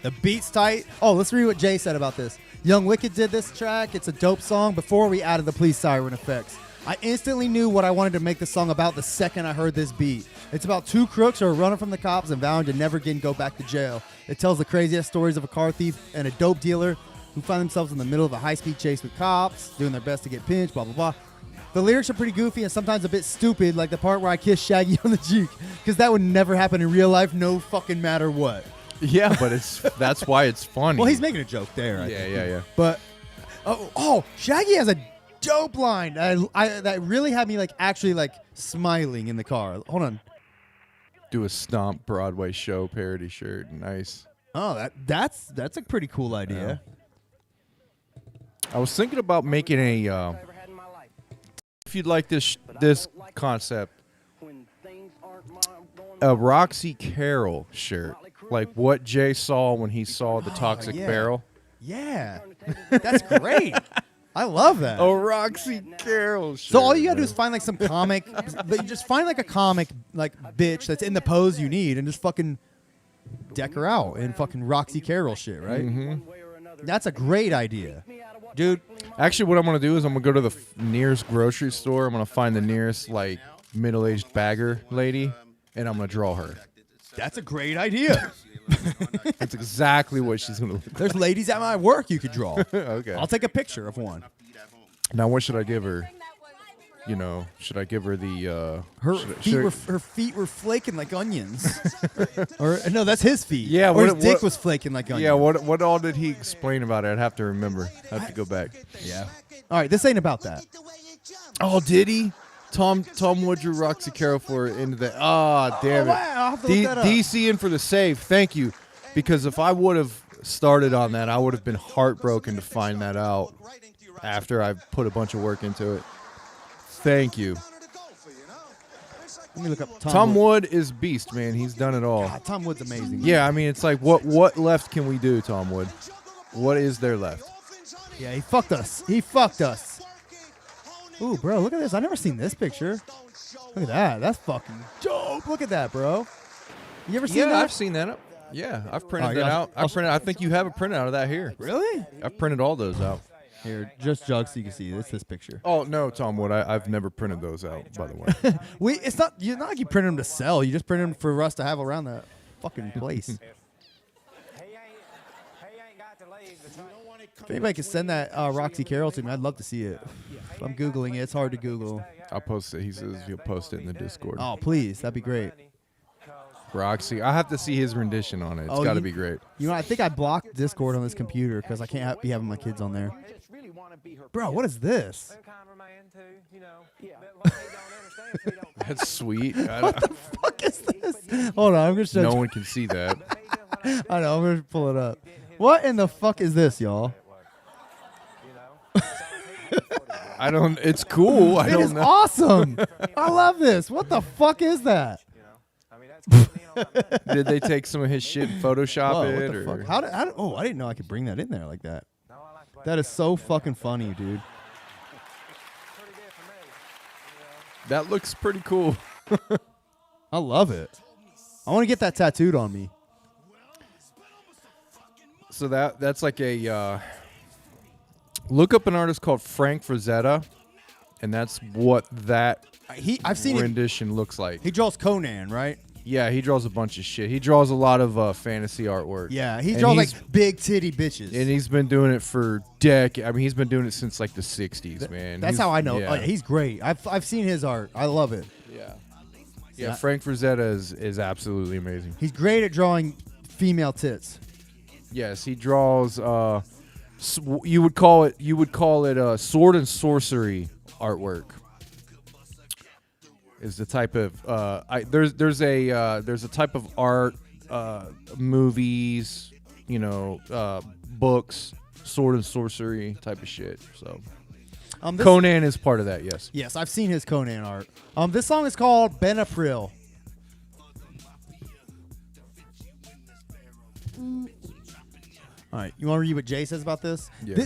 Speaker 1: The beat's tight. Oh, let's read what Jay said about this. Young Wicked did this track. It's a dope song before we added the police siren effects. I instantly knew what I wanted to make the song about the second I heard this beat. It's about two crooks who are running from the cops and vowing to never again go back to jail. It tells the craziest stories of a car thief and a dope dealer who find themselves in the middle of a high-speed chase with cops, doing their best to get pinched, blah, blah, blah. The lyrics are pretty goofy and sometimes a bit stupid, like the part where I kiss Shaggy on the cheek, because that would never happen in real life, no fucking matter what.
Speaker 2: Yeah, but that's why it's funny.
Speaker 1: Well, he's making a joke there. I
Speaker 2: Yeah,
Speaker 1: think.
Speaker 2: yeah.
Speaker 1: But Shaggy has a dope line that really had me actually smiling in the car. Hold on.
Speaker 2: Do a Stomp Broadway show parody shirt. Nice.
Speaker 1: Oh, that's a pretty cool idea.
Speaker 2: I was thinking about making a.
Speaker 5: ever had in my life.
Speaker 2: If you'd like this concept,
Speaker 5: When
Speaker 2: a Roxy Carroll shirt, like what Jay saw when he saw the Toxic
Speaker 1: yeah.
Speaker 2: Barrel.
Speaker 1: Yeah, that's great. I love that.
Speaker 2: A Roxy Carroll shirt.
Speaker 1: So all you gotta do is find like some comic, but you just find like a comic like bitch that's in the pose you need, and just fucking deck her out in fucking Roxy Carroll shit, right? That's a great idea, dude.
Speaker 2: Actually, what I'm gonna do is I'm gonna go to the nearest grocery store. I'm gonna find the nearest like middle-aged bagger lady, and I'm gonna draw her.
Speaker 1: That's a great idea.
Speaker 2: That's exactly what she's gonna look like.
Speaker 1: There's ladies at my work you could draw.
Speaker 2: Okay.
Speaker 1: I'll take a picture of one.
Speaker 2: Now, what should I give her? You know, should I give her the
Speaker 1: Her feet were flaking like onions. Or no, that's his feet.
Speaker 2: Yeah,
Speaker 1: or his
Speaker 2: what-
Speaker 1: dick was flaking like onions.
Speaker 2: Yeah, what all did he explain about it? I'd have to remember. I have to go back.
Speaker 1: Yeah. All right, this ain't about that.
Speaker 2: Oh, did he? Tom Wood drew Roxy Carroll for into the. Ah, damn it.
Speaker 1: wow, I'll have to look that up.
Speaker 2: DC in for the save. Thank you. Because if I would have started on that, I would have been heartbroken to find that out after I put a bunch of work into it. Thank you.
Speaker 1: Let me look up
Speaker 2: Tom Wood is beast, man. He's done it all.
Speaker 1: God, Tom Wood's amazing.
Speaker 2: Yeah, I mean, it's like, what left can we do, Tom Wood? What is there left?
Speaker 1: Yeah, he fucked us. He fucked us. Ooh, bro, look at this. I've never seen this picture. Look at that. That's fucking dope. Look at that, bro. You ever seen that?
Speaker 2: I've seen that. Yeah, I've printed
Speaker 1: yeah,
Speaker 2: that out. I think you have a printout of that here.
Speaker 1: Really?
Speaker 2: I've printed all those out.
Speaker 1: Here, just jug so you can see. It's this picture.
Speaker 2: Oh no, Tom Wood, I've never printed those out. By the way,
Speaker 1: It's not. You're not like you print them to sell. You just print them for us to have around the fucking place. If anybody could send that Roxy Carroll to me, I'd love to see it. I'm googling it. It's hard to Google.
Speaker 2: I'll post it. He says he'll post it in the Discord.
Speaker 1: Oh, please, that'd be great.
Speaker 2: Roxy, I have to see his rendition on it. It's got to be great.
Speaker 1: You know, I think I blocked Discord on this computer because I can't be having my kids on there. Bro, what is this?
Speaker 2: That's sweet.
Speaker 1: What the fuck is this? Hold on, I'm gonna show
Speaker 2: No
Speaker 1: you.
Speaker 2: one can see that.
Speaker 1: I know, I'm gonna pull it up. What in the fuck is this, y'all?
Speaker 2: I don't. It's cool. I
Speaker 1: It
Speaker 2: don't
Speaker 1: is
Speaker 2: know.
Speaker 1: awesome. I love this. What the fuck is that?
Speaker 2: Did they take some of his shit and Photoshop
Speaker 1: Whoa,
Speaker 2: it?
Speaker 1: what the
Speaker 2: Or?
Speaker 1: fuck? How did, oh, I didn't know I could bring that in there like that. That is so fucking funny, dude.
Speaker 2: That looks pretty cool.
Speaker 1: I love it. I want to get that tattooed on me.
Speaker 2: So that's like a look up an artist called Frank Rosetta, and that's what that
Speaker 1: I've seen it.
Speaker 2: rendition looks like.
Speaker 1: He draws Conan, right?
Speaker 2: Yeah, he draws a bunch of shit. He draws a lot of fantasy artwork.
Speaker 1: Yeah, he
Speaker 2: And
Speaker 1: draws
Speaker 2: he's-
Speaker 1: like big titty bitches.
Speaker 2: And he's been doing it for decades. I mean, he's been doing it since like the 60s, man.
Speaker 1: That's how I know.
Speaker 2: Yeah.
Speaker 1: Oh, yeah, he's great. I've seen his art. I love it.
Speaker 2: Yeah,
Speaker 1: Yeah.
Speaker 2: Frank Rosetta is absolutely amazing.
Speaker 1: He's great at drawing female tits.
Speaker 2: Yes, he draws. You would call it sword and sorcery artwork. Is the type of there's a type of art, movies, books, sword and sorcery type of shit. So Conan is part of that. Yes.
Speaker 1: Yes, I've seen his Conan art. This song is called Benapril. All right, you want to read what Jay says about this?
Speaker 2: Yeah.
Speaker 1: I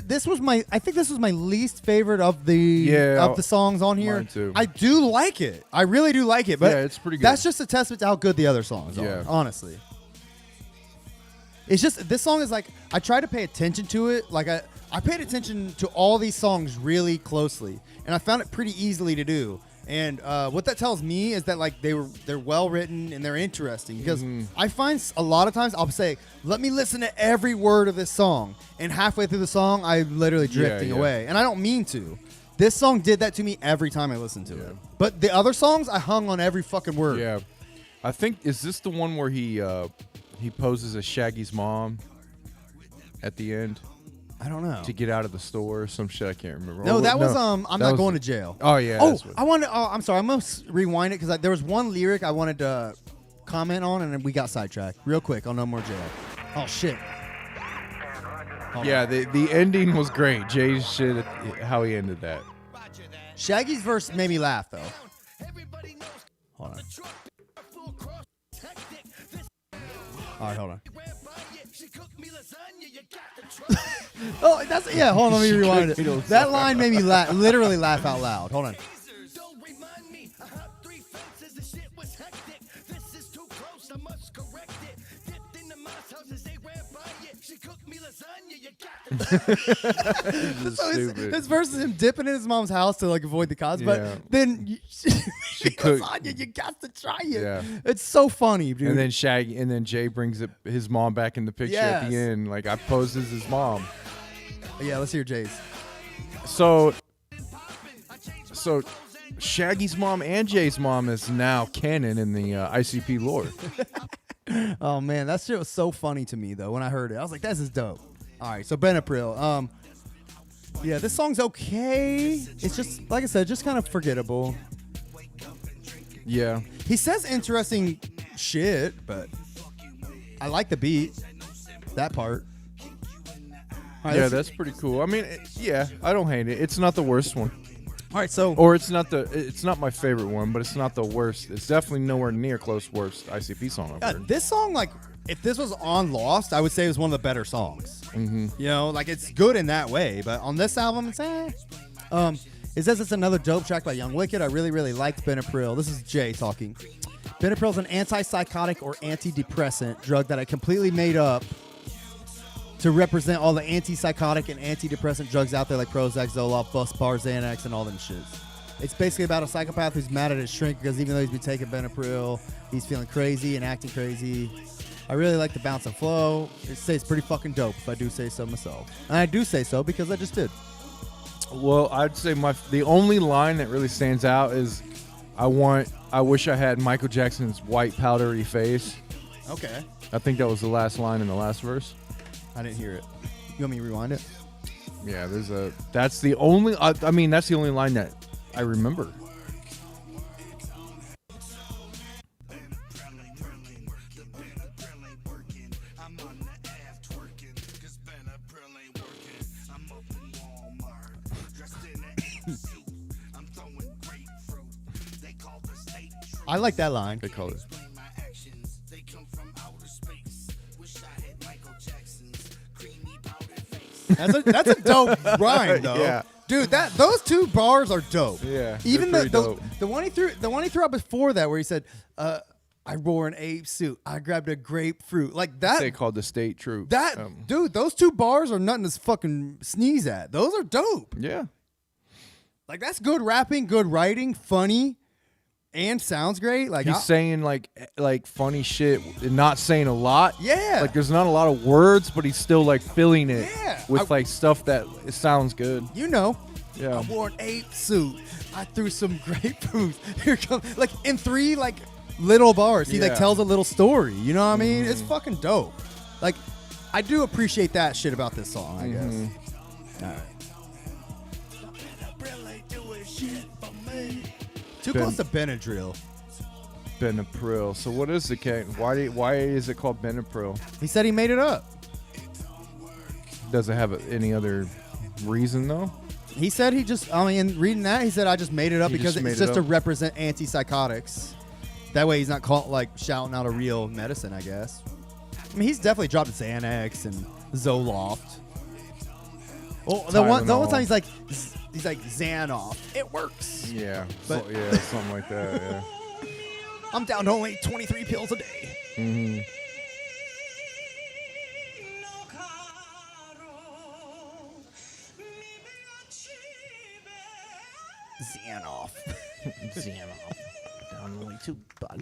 Speaker 1: think this was my least favorite of the songs on here.
Speaker 2: Mine too.
Speaker 1: I do like it. I really do like it. But
Speaker 2: Yeah, it's pretty good.
Speaker 1: That's just a testament to how good the other songs are.
Speaker 2: Yeah.
Speaker 1: Honestly, it's just this song is like I try to pay attention to it. Like I paid attention to all these songs really closely, and I found it pretty easily to do. And what that tells me is that like they're well written and they're interesting because I find a lot of times I'll say, let me listen to every word of this song, and halfway through the song I'm literally drifting away, and I don't mean to. This song did that to me every time I listened to it. But the other songs I hung on every fucking word.
Speaker 2: Yeah, I think is this the one where he poses as Shaggy's mom at the end
Speaker 1: I don't know.
Speaker 2: to get out of the store or some shit? I can't remember.
Speaker 1: No,
Speaker 2: Oh,
Speaker 1: that was
Speaker 2: no,
Speaker 1: I'm
Speaker 2: that
Speaker 1: not
Speaker 2: was-
Speaker 1: going to jail.
Speaker 2: Oh yeah.
Speaker 1: Oh,
Speaker 2: that's what-
Speaker 1: I wanted. Oh, I'm sorry. I'm gonna rewind it because there was one lyric I wanted to comment on, and then we got sidetracked. Real quick on No More Jail. Oh shit. Hold
Speaker 2: Yeah,
Speaker 1: on.
Speaker 2: the ending was great. Jay's shit, how he ended that.
Speaker 1: Shaggy's verse made me laugh though. Hold on. All right, hold on. Oh, that's yeah. Hold on, let me rewind it. That line made me literally laugh out loud. Hold on.
Speaker 5: Don't remind me. I hopped 3 fences. The shit was hectic. This is too close. I must correct it. Dipped in the mouse house as they ran by it. She cooked me lasagna. You got the
Speaker 1: So
Speaker 2: stupid.
Speaker 1: his verse is him dipping in his mom's house to like avoid the cops,
Speaker 2: Yeah.
Speaker 1: but then she
Speaker 2: cooked-
Speaker 1: lasagna. You got to try it.
Speaker 2: Yeah.
Speaker 1: It's so funny, dude.
Speaker 2: And then Jay brings his mom back in the picture at the
Speaker 1: Yes.
Speaker 2: end. Like I posed as his mom.
Speaker 1: Yeah, let's hear Jay's.
Speaker 2: So Shaggy's mom and Jay's mom is now canon in the ICP lore.
Speaker 1: Oh man, that shit was so funny to me though when I heard it. I was like, "This is dope." All right, so Benapril. Yeah, this song's okay. It's just like I said, just kind of forgettable.
Speaker 2: Yeah.
Speaker 1: He says interesting shit, but I like the beat. That part. All right,
Speaker 2: Yeah,
Speaker 1: let's-
Speaker 2: that's pretty cool. I mean, I don't hate it. It's not the worst one.
Speaker 1: all right. So
Speaker 2: Or it's not my favorite one, but it's not the worst. It's definitely nowhere near close worst ICP song I've heard.
Speaker 1: this song, like, if this was on Lost, I would say it was one of the better songs. Mm-hmm. You know, like it's good in that way, but on this album, it's eh. It says it's another dope track by Young Wicked. I really, really liked Benapril. This is Jay talking. Benapril is an antipsychotic or antidepressant drug that I completely made up to represent all the antipsychotic and antidepressant drugs out there like Prozac, Zoloft, Buspar, Xanax, and all them shits. It's basically about a psychopath who's mad at his shrink because even though he's been taking Benapril, he's feeling crazy and acting crazy. I really like the bounce and flow. It stays pretty fucking dope if I do say so myself. And I do say so because I just did.
Speaker 2: Well, I'd say the only line that really stands out is I wish I had Michael Jackson's white powdery face.
Speaker 1: Okay.
Speaker 2: I think that was the last line in the last verse.
Speaker 1: I didn't hear it. You want me to rewind it?
Speaker 2: Yeah, that's the only that's the only line that I remember.
Speaker 1: I like that line.
Speaker 2: They call it.
Speaker 1: That's a dope rhyme though.
Speaker 2: Yeah.
Speaker 1: Dude, those two bars are dope.
Speaker 2: Yeah,
Speaker 1: Even
Speaker 2: they're
Speaker 1: the
Speaker 2: pretty dope.
Speaker 1: the one he threw out before that where he said, I wore an ape suit. I grabbed a grapefruit. Like that.
Speaker 2: They called the state troop.
Speaker 1: Dude, those two bars are nothing to fucking sneeze at. Those are dope.
Speaker 2: Yeah.
Speaker 1: Like that's good rapping, good writing, funny, and sounds great. Like
Speaker 2: He's saying like funny shit and not saying a lot.
Speaker 1: Yeah.
Speaker 2: Like there's not a lot of words, but he's still like filling it
Speaker 1: Yeah.
Speaker 2: with like stuff that it sounds good.
Speaker 1: you know.
Speaker 2: Yeah.
Speaker 1: I wore an ape suit. I threw some grapefruit. Here comes like in 3 like little bars. He like
Speaker 2: Yeah.
Speaker 1: tells a little story. You know what I mean? It's fucking dope. Like I do appreciate that shit about this song, I guess. All right. Too close to Benadryl.
Speaker 2: Benapril. So what is the cat? Why is it called Benapril?
Speaker 1: He said he made it up.
Speaker 2: Does it have any other reason though?
Speaker 1: He said reading that, he said I just made it up
Speaker 2: He
Speaker 1: because
Speaker 2: just made
Speaker 1: it's
Speaker 2: it
Speaker 1: just to
Speaker 2: up.
Speaker 1: represent antipsychotics. That way he's not like shouting out a real medicine, I guess. I mean, he's definitely dropped Xanax and Zoloft. Oh, the one
Speaker 2: Tylenol.
Speaker 1: time he's like Xanoff. It works.
Speaker 2: Yeah.
Speaker 1: But-
Speaker 2: Yeah, something like that. Yeah.
Speaker 1: I'm down to only 23 pills a day.
Speaker 2: Mm-hmm.
Speaker 1: Xanoff.
Speaker 5: Down only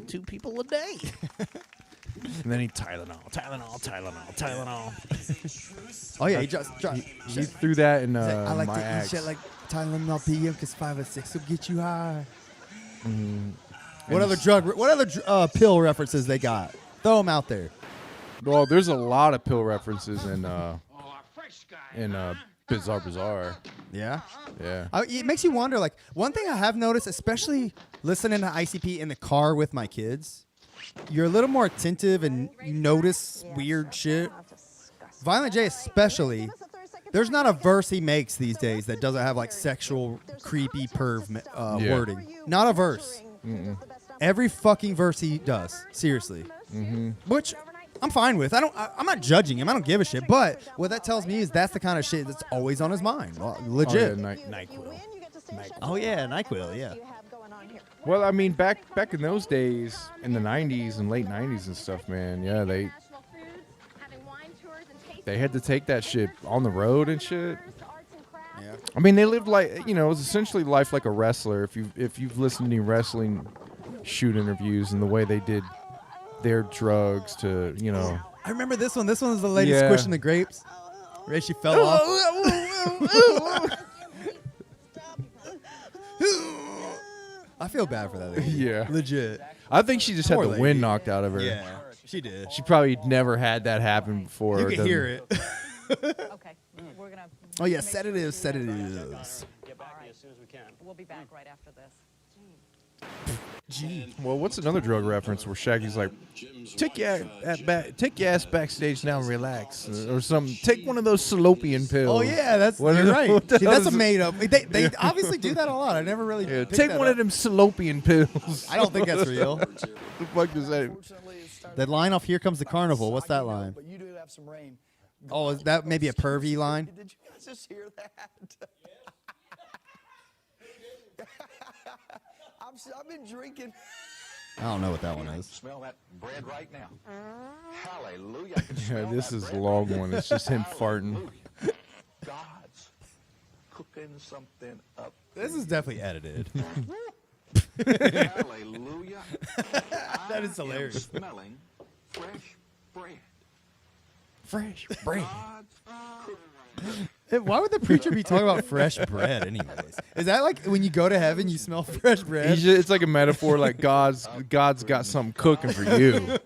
Speaker 5: two people a day.
Speaker 2: And then he Tylenol.
Speaker 1: Oh yeah, he just
Speaker 2: He threw that in
Speaker 1: I like
Speaker 2: my
Speaker 1: to eat
Speaker 2: axe.
Speaker 1: shit like Tylenol PM because 5 or 6 will get you high.
Speaker 2: Mm-hmm.
Speaker 1: What other pill references they got? Throw them out there.
Speaker 2: Well, there's a lot of pill references in Bizarre Bizarre.
Speaker 1: Yeah.
Speaker 2: Yeah.
Speaker 1: It makes you wonder. Like one thing I have noticed, especially listening to ICP in the car with my kids, you're a little more attentive and you notice weird shit. Violent J especially. There's not a verse he makes these days that doesn't have like sexual, creepy perv
Speaker 2: Yeah.
Speaker 1: wording. Not a verse. Every fucking verse he does, seriously. Which I'm fine with. I'm not judging him. I don't give a shit. But what that tells me is that's the kind of shit that's always on his mind. Legit.
Speaker 2: Oh, yeah, NyQuil.
Speaker 1: Oh yeah, NyQuil. Yeah.
Speaker 2: Well, I mean, back in those days, in the 90s and late 90s and stuff, man, yeah, they had to take that shit on the road and shit.
Speaker 1: Yeah.
Speaker 2: I mean, they lived like, it was essentially life like a wrestler. If you've listened to any wrestling shoot interviews and the way they did their drugs to,
Speaker 1: I remember this one. This one is the lady
Speaker 2: Yeah.
Speaker 1: squishing the grapes. Right, she fell off. I feel bad for that lady.
Speaker 2: Yeah.
Speaker 1: Legit.
Speaker 2: I think she just had
Speaker 1: Poor
Speaker 2: the
Speaker 1: lady.
Speaker 2: wind knocked out of her.
Speaker 1: Yeah, she did.
Speaker 2: She probably never had that happen before.
Speaker 1: You can hear it.
Speaker 7: Okay, we're gonna.
Speaker 1: Oh yeah, sedatives.
Speaker 7: Get back to you as soon as we can. We'll be back right after this.
Speaker 2: Well, what's another drug reference where Shaggy's like, take your ass backstage now and relax, or something. Take one of those fallopian pills.
Speaker 1: Oh yeah,
Speaker 2: What
Speaker 1: you're
Speaker 2: is-
Speaker 1: right.
Speaker 2: what the
Speaker 1: See,
Speaker 2: hell
Speaker 1: that's a
Speaker 2: is it?
Speaker 1: made up. They obviously do that a lot. I never really
Speaker 2: Yeah,
Speaker 1: picked
Speaker 2: take
Speaker 1: that
Speaker 2: one
Speaker 1: up.
Speaker 2: of them fallopian pills.
Speaker 1: I don't think that's real.
Speaker 2: the fuck is that?
Speaker 1: That line off "Here Comes the Carnival." What's that line?
Speaker 8: But you do have some rain.
Speaker 1: Oh, is that maybe a pervy line?
Speaker 8: Did you guys just hear that? I've been drinking.
Speaker 1: I don't know what that one is.
Speaker 3: Smell that bread right now. Hallelujah. I can
Speaker 2: Yeah,
Speaker 3: smell
Speaker 2: this
Speaker 3: that
Speaker 2: is a
Speaker 3: bread.
Speaker 2: long one. It's just him farting.
Speaker 3: Hallelujah. God's cooking something up.
Speaker 1: This is definitely edited.
Speaker 3: Hallelujah.
Speaker 1: That is hilarious.
Speaker 3: Smelling fresh bread.
Speaker 2: Fresh bread.
Speaker 3: God's cooking.
Speaker 1: Why would the preacher be talking about fresh bread, anyways? Is that like when you go to heaven, you smell fresh bread?
Speaker 2: It's like a metaphor, like God's got something cooking for you.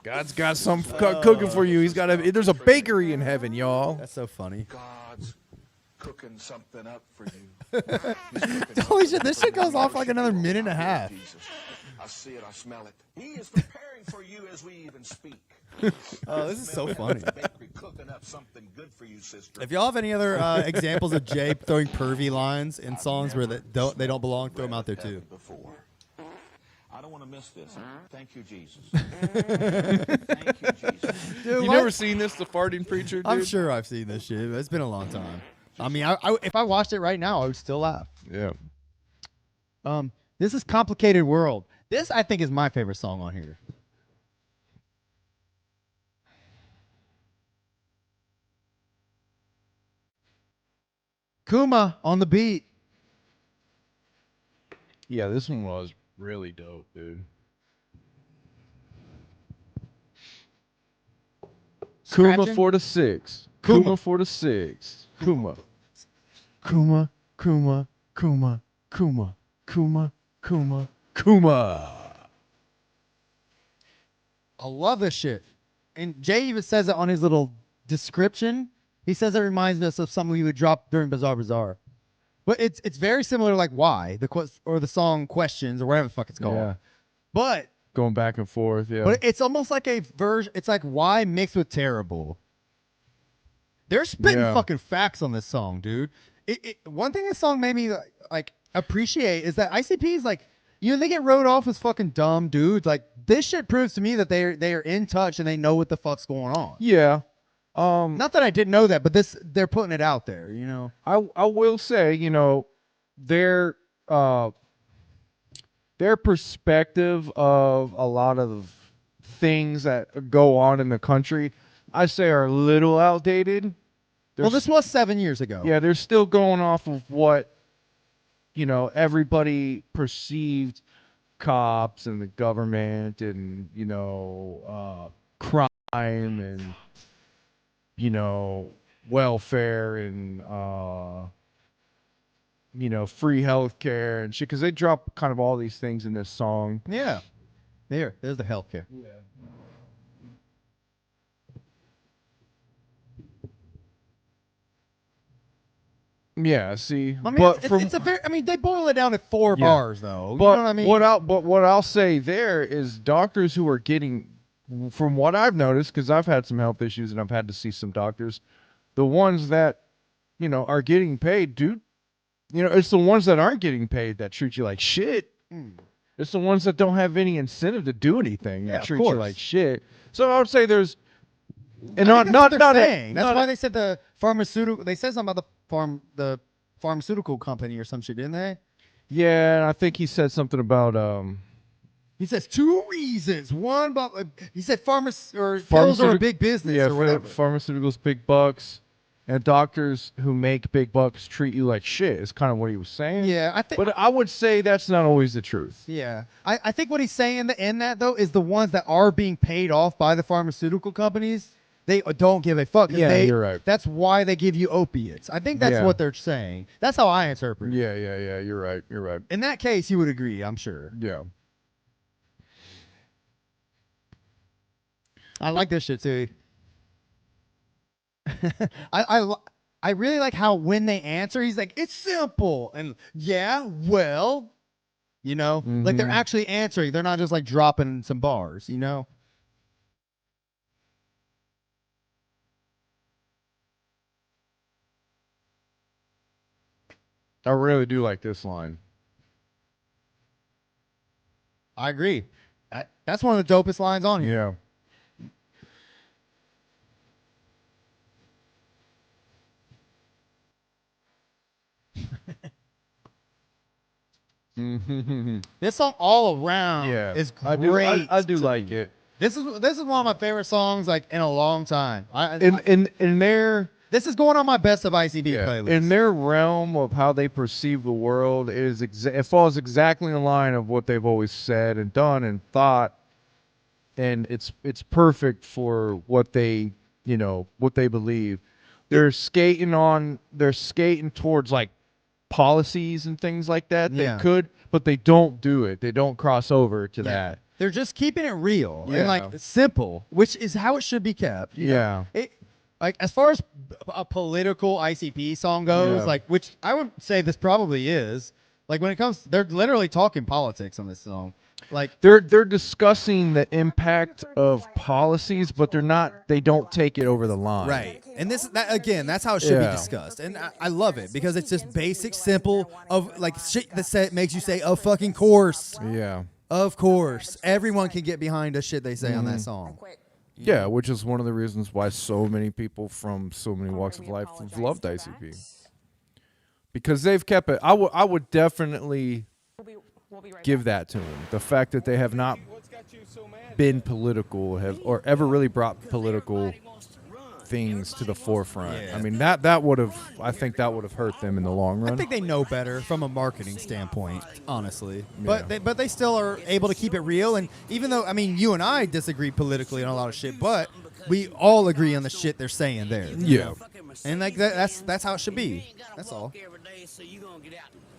Speaker 2: God's got something cooking for you. There's a bakery in heaven, y'all.
Speaker 1: That's so funny.
Speaker 3: God's cooking something up for you.
Speaker 1: Holy shit, this shit goes off like another minute and a half.
Speaker 3: Jesus. I see it. I smell it. He is preparing for you as we even speak.
Speaker 1: Oh, this is so funny.
Speaker 3: Bakery cooking up something good for you, sister.
Speaker 1: If y'all have any other examples of Jay throwing pervy lines in songs where they don't belong, throw them out there too.
Speaker 3: Before. I don't want to miss this. Thank you, Jesus. Thank you, Jesus.
Speaker 1: Dude,
Speaker 2: You
Speaker 1: what?
Speaker 2: never seen this, the farting preacher, dude?
Speaker 1: I'm sure I've seen this shit. But it's been a long time. I mean, if I watched it right now, I would still laugh.
Speaker 2: Yeah.
Speaker 1: This is Complicated World. This, I think, is my favorite song on here. Kuma on the beat.
Speaker 2: Yeah, this one was really dope, dude. Kuma
Speaker 1: Scratching?
Speaker 2: for the 6.
Speaker 1: Kuma.
Speaker 2: Kuma for the 6. Kuma.
Speaker 1: Kuma, Kuma, Kuma, Kuma, Kuma, Kuma.
Speaker 2: Kuma.
Speaker 1: I love this shit. And Jay even says it on his little description. He says it reminds us of something we would drop during Bizarre Bazaar. But it's very similar to like Why, the song Questions or whatever the fuck it's called.
Speaker 2: Yeah.
Speaker 1: But
Speaker 2: Going back and forth, yeah.
Speaker 1: But it's almost like a version. It's like Why mixed with Terrible. They're spitting
Speaker 2: Yeah.
Speaker 1: fucking facts on this song, dude. One thing this song made me like appreciate is that ICP is like, they get wrote off as fucking dumb dudes. Like this shit proves to me that they are in touch and they know what the fuck's going on.
Speaker 2: yeah.
Speaker 1: Not that I didn't know that, but they're putting it out there.
Speaker 2: I will say, their perspective of a lot of things that go on in the country, I say are a little outdated.
Speaker 1: Well, this was 7 years ago.
Speaker 2: Yeah, they're still going off of what, everybody perceived cops and the government and, crime and, welfare and, free healthcare and shit. Because they drop kind of all these things in this song.
Speaker 1: Yeah. There's the healthcare.
Speaker 2: Yeah. Yeah, see,
Speaker 1: I mean,
Speaker 2: but
Speaker 1: it's a very. I mean, they boil it down to 4
Speaker 2: Yeah.
Speaker 1: bars, though.
Speaker 2: But
Speaker 1: you know what I mean?
Speaker 2: what I'll say there is doctors who are getting, from what I've noticed, because I've had some health issues and I've had to see some doctors, the ones that, are getting paid, dude, it's the ones that aren't getting paid that treat you like shit. It's the ones that don't have any incentive to do anything
Speaker 1: Yeah,
Speaker 2: and
Speaker 1: of
Speaker 2: treat you
Speaker 1: course.
Speaker 2: like shit. So I would say there's, and
Speaker 9: I think that's what they're
Speaker 2: not
Speaker 9: saying. That's
Speaker 2: not
Speaker 9: why they said the pharmaceutical. They said something about the pharmaceutical company or some shit, didn't they?
Speaker 2: Yeah, and I think he said something about
Speaker 9: He says 2 reasons. One, but he said pills are a big business
Speaker 2: yeah,
Speaker 9: or whatever.
Speaker 2: pharmaceuticals, big bucks, and doctors who make big bucks treat you like shit. Is kind of what he was saying.
Speaker 9: Yeah, I think.
Speaker 2: But I would say that's not always the truth.
Speaker 9: Yeah, I think what he's saying in that though is the ones that are being paid off by the pharmaceutical companies. They don't give a fuck. 'Cause
Speaker 2: Yeah, you're right.
Speaker 9: That's why they give you opiates. I think that's
Speaker 2: Yeah.
Speaker 9: what they're saying. That's how I interpret it.
Speaker 2: Yeah. You're right.
Speaker 9: In that case, you would agree, I'm sure.
Speaker 2: Yeah.
Speaker 9: I like this shit too. I really like how when they answer, he's like, "It's simple," and yeah, well, like they're actually answering. They're not just like dropping some bars,
Speaker 2: I really do like this line.
Speaker 9: I agree. That's one of the dopest lines on here.
Speaker 2: Yeah.
Speaker 9: This song all around is great.
Speaker 2: I do like it.
Speaker 9: This is one of my favorite songs like in a long time.
Speaker 2: In their
Speaker 9: This is going on my best of ICB playlist.
Speaker 2: in their realm of how they perceive the world, it falls exactly in line of what they've always said and done and thought, and it's perfect for what they believe. They're skating towards like policies and things like that.
Speaker 9: Yeah.
Speaker 2: They could, but they don't do it. They don't cross over to that.
Speaker 9: They're just keeping it real and
Speaker 2: Yeah.
Speaker 9: like simple, which is how it should be kept. you know?
Speaker 2: Yeah.
Speaker 9: Like as far as a political ICP song goes,
Speaker 2: Yeah.
Speaker 9: like which I would say this probably is. Like when it comes, they're literally talking politics on this song. Like
Speaker 2: They're discussing the impact of policies, but they don't take it over the line.
Speaker 1: Right. And that's how it should be
Speaker 2: Yeah.
Speaker 1: discussed. And I love it because it's just basic, simple, of like shit that makes you say, "Of fucking course."
Speaker 2: Yeah.
Speaker 1: Of course. Everyone can get behind the shit they say on that song.
Speaker 2: Yeah, which is one of the reasons why so many people from so many walks of life have loved ICP. Because they've kept it. I would definitely give that to them. The fact that they have not been political or ever really brought political things to the forefront.
Speaker 1: Yeah.
Speaker 2: I mean, I think that would have hurt them in the long run.
Speaker 1: I think they know better from a marketing standpoint, honestly. But they still are able to keep it real. And even though, I mean, you and I disagree politically on a lot of shit, but we all agree on the shit they're saying there.
Speaker 2: Yeah.
Speaker 1: And like that's how it should be. That's all.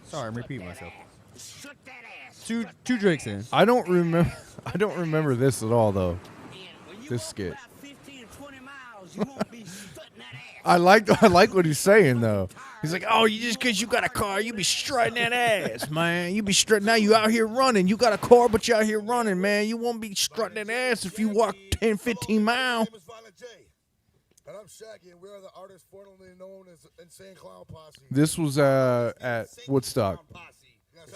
Speaker 1: Sorry, I'm repeating myself. Two drinks in.
Speaker 2: I don't remember this at all though. This skit. I like what he's saying though. He's like, "Oh, you just because you got a car, you be strutting that ass, man. You be strutting. Now you out here running. You got a car, but you out here running, man. You won't be strutting that ass if you walk 10, 15 miles."
Speaker 4: My name is Violent J, and I'm Shaggy, and we are the artists formerly known as Insane Clown Posse.
Speaker 2: This was at Woodstock.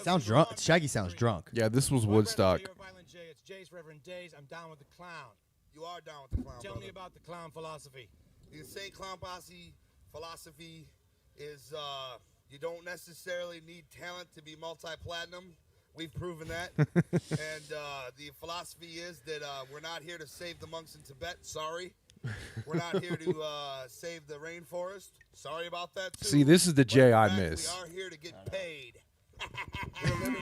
Speaker 1: Sounds drunk. Shaggy sounds drunk.
Speaker 2: Yeah, this was Woodstock.
Speaker 5: Violent J. It's Jay's Reverend Jay's. I'm down with the clown.
Speaker 4: You are down with the clown.
Speaker 5: Tell
Speaker 4: brother.
Speaker 5: me about the clown philosophy.
Speaker 4: The Insane Clown Posse philosophy is you don't necessarily need talent to be multi-platinum. We've proven that. And the philosophy is that we're not here to save the monks in Tibet. Sorry. We're not here to save the rainforest. Sorry about that, too.
Speaker 2: See, this is the
Speaker 4: But
Speaker 2: Jay
Speaker 4: in
Speaker 2: I
Speaker 4: fact,
Speaker 2: miss.
Speaker 4: We are here to get paid.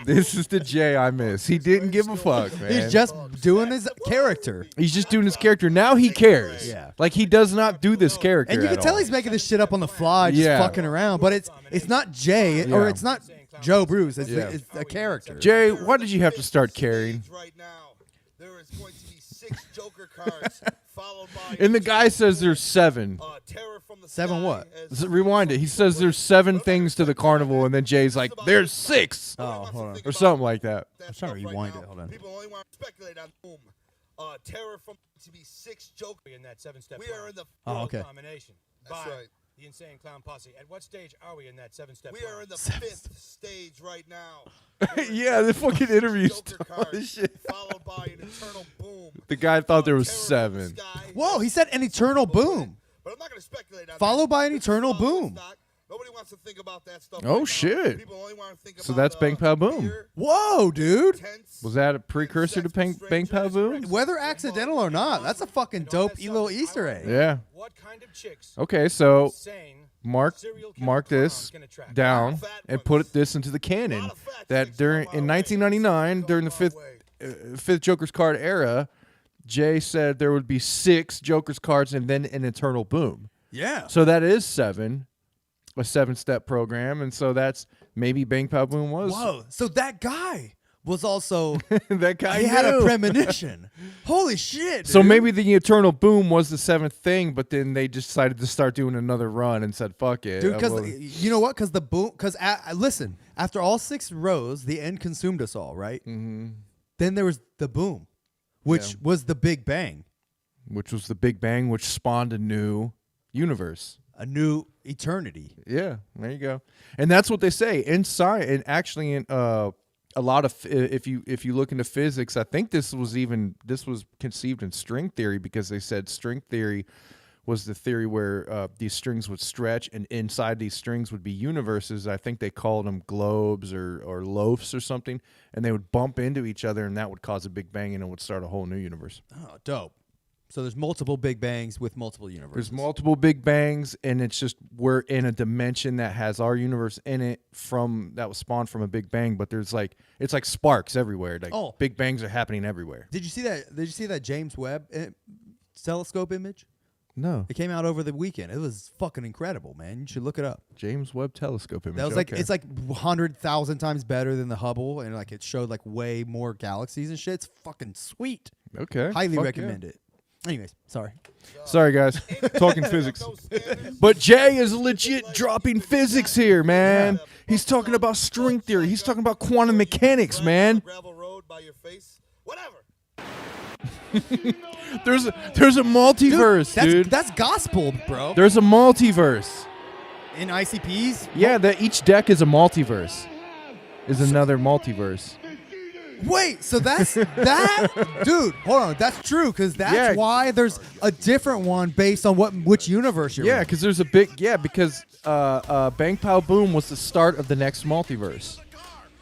Speaker 2: This is the Jay I miss. He didn't give a fuck, man.
Speaker 1: He's just doing his character.
Speaker 2: He's just doing his character. Now he cares.
Speaker 1: Yeah.
Speaker 2: Like he does not do this character.
Speaker 1: And you can
Speaker 2: at
Speaker 1: tell
Speaker 2: all.
Speaker 1: he's making this shit up on the fly, just
Speaker 2: Yeah.
Speaker 1: fucking around. But it's not Jay, or
Speaker 2: Yeah.
Speaker 1: it's not Joe Bruce. It's,
Speaker 2: Yeah.
Speaker 1: it's a character.
Speaker 2: Jay, why did you have to start carrying?
Speaker 4: Right now, there is going to be 6 Joker cards, followed by
Speaker 2: And the guy says there's 7.
Speaker 4: Terror from the
Speaker 1: 7
Speaker 4: Sky
Speaker 1: what?
Speaker 4: as-
Speaker 2: Rewind it. He says there's 7 things to the carnival, and then Jay's like, "There's 6,"
Speaker 1: Oh, hold on.
Speaker 2: or something like that.
Speaker 4: That
Speaker 1: I'm trying to
Speaker 4: stuff
Speaker 1: rewind
Speaker 4: now.
Speaker 1: it. Hold on.
Speaker 4: People only want to speculate on whom. Terror from to be 6 Joker.
Speaker 5: In that 7-step
Speaker 4: We are in the.
Speaker 1: Oh, okay.
Speaker 5: combination.
Speaker 4: That's
Speaker 5: by
Speaker 4: right.
Speaker 10: the Insane Clown Posse. At what stage are we in that 7-step?
Speaker 4: We are in the 5th stage right now.
Speaker 2: Yeah, the fucking interviews.
Speaker 4: Joker card, followed by an eternal boom.
Speaker 2: The guy thought there was
Speaker 4: Terror from the
Speaker 2: 7.
Speaker 4: sky.
Speaker 1: Whoa, he said an eternal boom.
Speaker 4: But I'm not going to speculate on
Speaker 1: Followed
Speaker 4: that.
Speaker 1: by an
Speaker 4: This is
Speaker 1: eternal
Speaker 4: following
Speaker 1: boom.
Speaker 4: stock. Nobody wants to think about that stuff.
Speaker 2: Oh,
Speaker 4: right now.
Speaker 2: shit.
Speaker 4: People only want to think
Speaker 2: So
Speaker 4: about,
Speaker 2: that's Bang Pow Boom.
Speaker 4: fear,
Speaker 1: Whoa, dude.
Speaker 4: tense,
Speaker 2: Was that a precursor to Bang Pow Boom?
Speaker 1: Whether accidental or not, that's a fucking dope little Easter egg.
Speaker 2: Yeah.
Speaker 10: What kind of chicks?
Speaker 2: Okay, so
Speaker 10: Insane
Speaker 2: mark
Speaker 10: serial killer
Speaker 2: mark
Speaker 10: clowns
Speaker 2: this
Speaker 10: can attract?
Speaker 2: down and put this into the canon. That during in 1999, during the fifth Joker's card era, Jay said there would be 6 Joker's cards and then an eternal boom.
Speaker 1: Yeah.
Speaker 2: So that is 7, a 7-step program, and so that's maybe Bang Pow Boom was.
Speaker 1: Whoa. So that guy was also
Speaker 2: That guy
Speaker 1: he had a
Speaker 2: knew.
Speaker 1: premonition. Holy shit.
Speaker 2: So
Speaker 1: dude.
Speaker 2: maybe the eternal boom was the 7th thing, but then they just decided to start doing another run and said, "Fuck it."
Speaker 1: Dude, because
Speaker 2: Well,
Speaker 1: you know what? Because the boom. Because listen, after all 6 rows, the end consumed us all, right? Mm-hmm. Then there was the boom, which was the Big Bang,
Speaker 2: which was the Big Bang, which spawned a new universe.
Speaker 1: a new eternity.
Speaker 2: Yeah, there you go. And that's what they say inside. And actually, in a lot of if you look into physics, I think this was conceived in string theory, because they said string theory was the theory where these strings would stretch, and inside these strings would be universes. I think they called them globes or loafs or something, and they would bump into each other, and that would cause a Big Bang, and it would start a whole new universe.
Speaker 1: Oh, dope. So there's multiple Big Bangs with multiple universes.
Speaker 2: There's multiple Big Bangs, and it's just we're in a dimension that has our universe in it that was spawned from a Big Bang. But there's it's like sparks everywhere. Like Big Bangs are happening everywhere.
Speaker 1: Did you see that? Did you see that James Webb telescope image?
Speaker 2: No,
Speaker 1: It came out over the weekend. It was fucking incredible, man. You should look it up.
Speaker 2: James Webb Telescope image.
Speaker 1: That was it's 100,000 times better than the Hubble, and it showed way more galaxies and shit. It's fucking sweet.
Speaker 2: Okay,
Speaker 1: Highly
Speaker 2: fuck
Speaker 1: recommend it. Anyways, sorry.
Speaker 2: Sorry, guys. Talking physics. But Jay is legit dropping physics here, man. He's talking about string theory. He's talking about quantum mechanics, man.
Speaker 4: Gravel road by your face. Whatever.
Speaker 2: There's a multiverse, dude.
Speaker 1: That's gospel, bro.
Speaker 2: There's a multiverse.
Speaker 1: In ICPs?
Speaker 2: Yeah, that each deck is a multiverse. Is another multiverse.
Speaker 1: Wait, so that's that? Dude, hold on. That's true, because that's why there's a different one based on which universe you're in.
Speaker 2: Yeah, because there's a because Bang Pow Boom was the start of the next multiverse.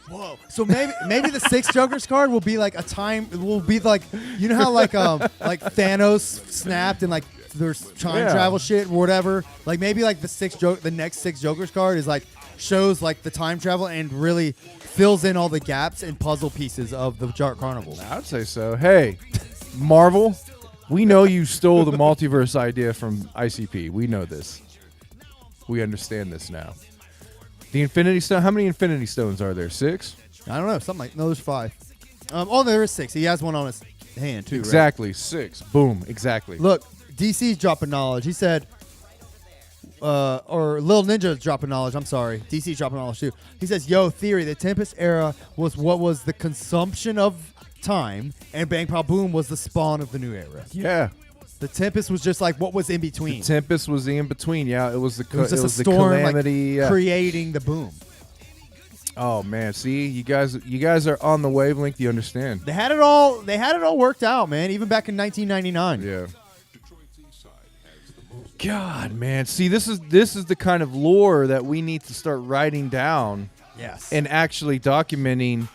Speaker 1: Whoa. So maybe the 6 Jokers card will be like a time. It will be like, you know how like Thanos snapped and there's time travel shit or whatever. Like maybe the next 6 Jokers card is shows the time travel and really fills in all the gaps and puzzle pieces of the Dark Carnival.
Speaker 2: I'd say so. Hey, Marvel, we know you stole the multiverse idea from ICP. We know this. We understand this now. The Infinity Stone. How many Infinity Stones are there? 6?
Speaker 1: I don't know. No, there's 5. There is 6. He has one on his hand too.
Speaker 2: Exactly.
Speaker 1: Right?
Speaker 2: 6. Boom. Exactly.
Speaker 1: Look, DC's dropping knowledge. He said, or Lil Ninja's dropping knowledge. I'm sorry. DC's dropping knowledge too. He says, "Yo, theory. The Tempest era was what was the consumption of time, and Bang Pow Boom was the spawn of the new era."
Speaker 2: Yeah.
Speaker 1: The Tempest was just what was in between.
Speaker 2: The Tempest was the in between. Yeah, it was the
Speaker 1: It was just a
Speaker 2: the
Speaker 1: storm
Speaker 2: calamity
Speaker 1: creating the boom.
Speaker 2: Oh man, see, you guys are on the wavelength. You understand?
Speaker 1: They had it all. They had it all worked out, man. Even back in 1999.
Speaker 2: Yeah. God, man. See, this is the kind of lore that we need to start writing down.
Speaker 1: Yes.
Speaker 2: And actually documenting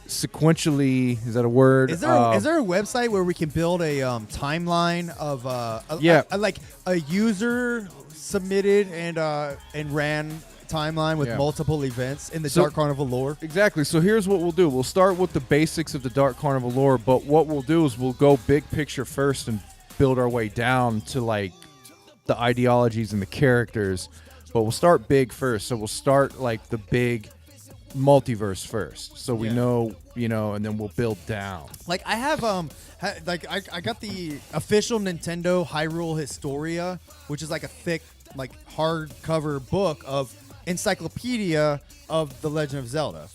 Speaker 2: sequentially. Is that a word?
Speaker 1: Is there a website where we can build a timeline of a user submitted and ran timeline with multiple events in the Dark Carnival lore?
Speaker 2: Exactly. So here's what we'll do. We'll start with the basics of the Dark Carnival lore, but what we'll do is we'll go big picture first and build our way down to the ideologies and the characters. But we'll start big first. So we'll start the big multiverse first, so we know, and then we'll build down.
Speaker 1: I have I got the official Nintendo Hyrule Historia, which is a thick hardcover book of encyclopedia of the Legend of Zelda.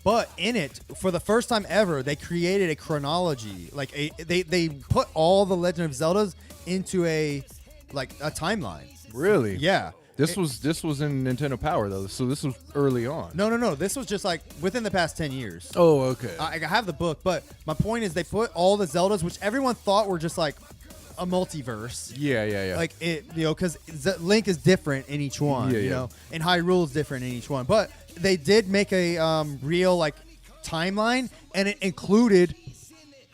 Speaker 1: But in it, for the first time ever, they created a chronology. They put all the Legend of Zeldas into a timeline.
Speaker 2: Really?
Speaker 1: Yeah.
Speaker 2: This was in Nintendo Power though, so this was early on.
Speaker 1: No. This was just like within the past 10 years.
Speaker 2: Oh, okay.
Speaker 1: I have the book, but my point is they put all the Zeldas, which everyone thought were just like a multiverse.
Speaker 2: Yeah.
Speaker 1: Like it, because Link is different in each one,
Speaker 2: Yeah,
Speaker 1: you
Speaker 2: yeah.
Speaker 1: know, and Hyrule is different in each one. But they did make a real like timeline, and it included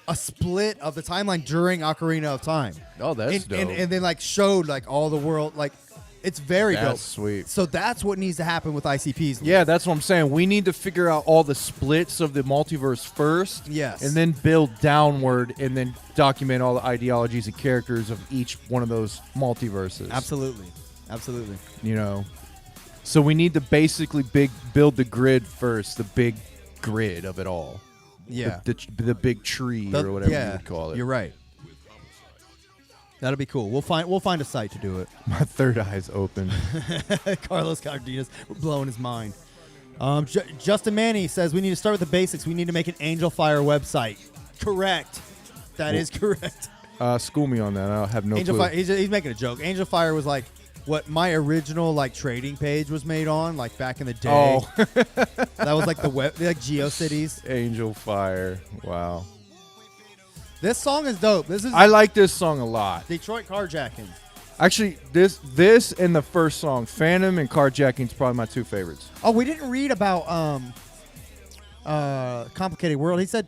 Speaker 1: a split of the timeline during Ocarina of Time.
Speaker 2: Oh, that's dope.
Speaker 1: And then like showed like all the world, like it's very dope.
Speaker 2: That's sweet.
Speaker 1: So that's what needs to happen with ICPs.
Speaker 2: Yeah, that's what I'm saying. We need to figure out all the splits of the multiverse first.
Speaker 1: Yes.
Speaker 2: And then build downward and then document all the ideologies and characters of each one of those multiverses.
Speaker 1: Absolutely.
Speaker 2: You know. So we need to basically build the grid first, the big grid of it all.
Speaker 1: Yeah.
Speaker 2: The big tree or whatever you would call it.
Speaker 1: You're right. That'll be cool. We'll find a site to do it.
Speaker 2: My third eye's open.
Speaker 1: Carlos Cardenas, we're blowing his mind. Justin Manny says we need to start with the basics. We need to make an Angel Fire website. Correct. That is correct.
Speaker 2: School me on that. I have no
Speaker 1: Angel
Speaker 2: clue.
Speaker 1: Fire. He's making a joke. Angel Fire was like what my original like trading page was made on, like back in the day.
Speaker 2: Oh.
Speaker 1: That was like the web, like GeoCities.
Speaker 2: Angel Fire. Wow.
Speaker 1: This song is dope. This is
Speaker 2: I like this song a lot.
Speaker 1: Detroit Carjacking.
Speaker 2: Actually, this and the first song, Phantom and Carjacking, is probably my two favorites.
Speaker 1: Oh, we didn't read about Complicated World. He said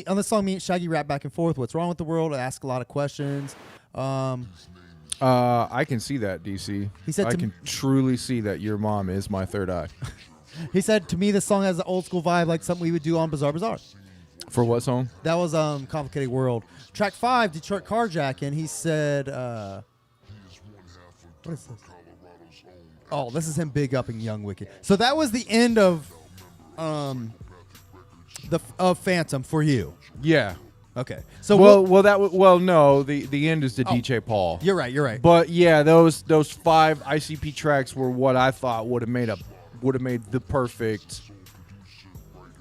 Speaker 1: on this song, me and Shaggy rap back and forth. What's wrong with the world? I ask a lot of questions.
Speaker 2: I can see that, DC.
Speaker 1: He said
Speaker 2: I
Speaker 1: to
Speaker 2: can truly see that your mom is my third eye.
Speaker 1: He said to me, this song has an old school vibe, like something we would do on Bizarre Bazaar.
Speaker 2: For what song?
Speaker 1: That was Complicated World. Track 5, Detroit Carjacking. He said, what is this? Oh, this is him big upping Young Wicked. So that was the end of Phantom for you.
Speaker 2: Yeah.
Speaker 1: Okay. So
Speaker 2: no, the end is the DJ Paul.
Speaker 1: You're right.
Speaker 2: But yeah, those 5 ICP tracks were what I thought would have made the perfect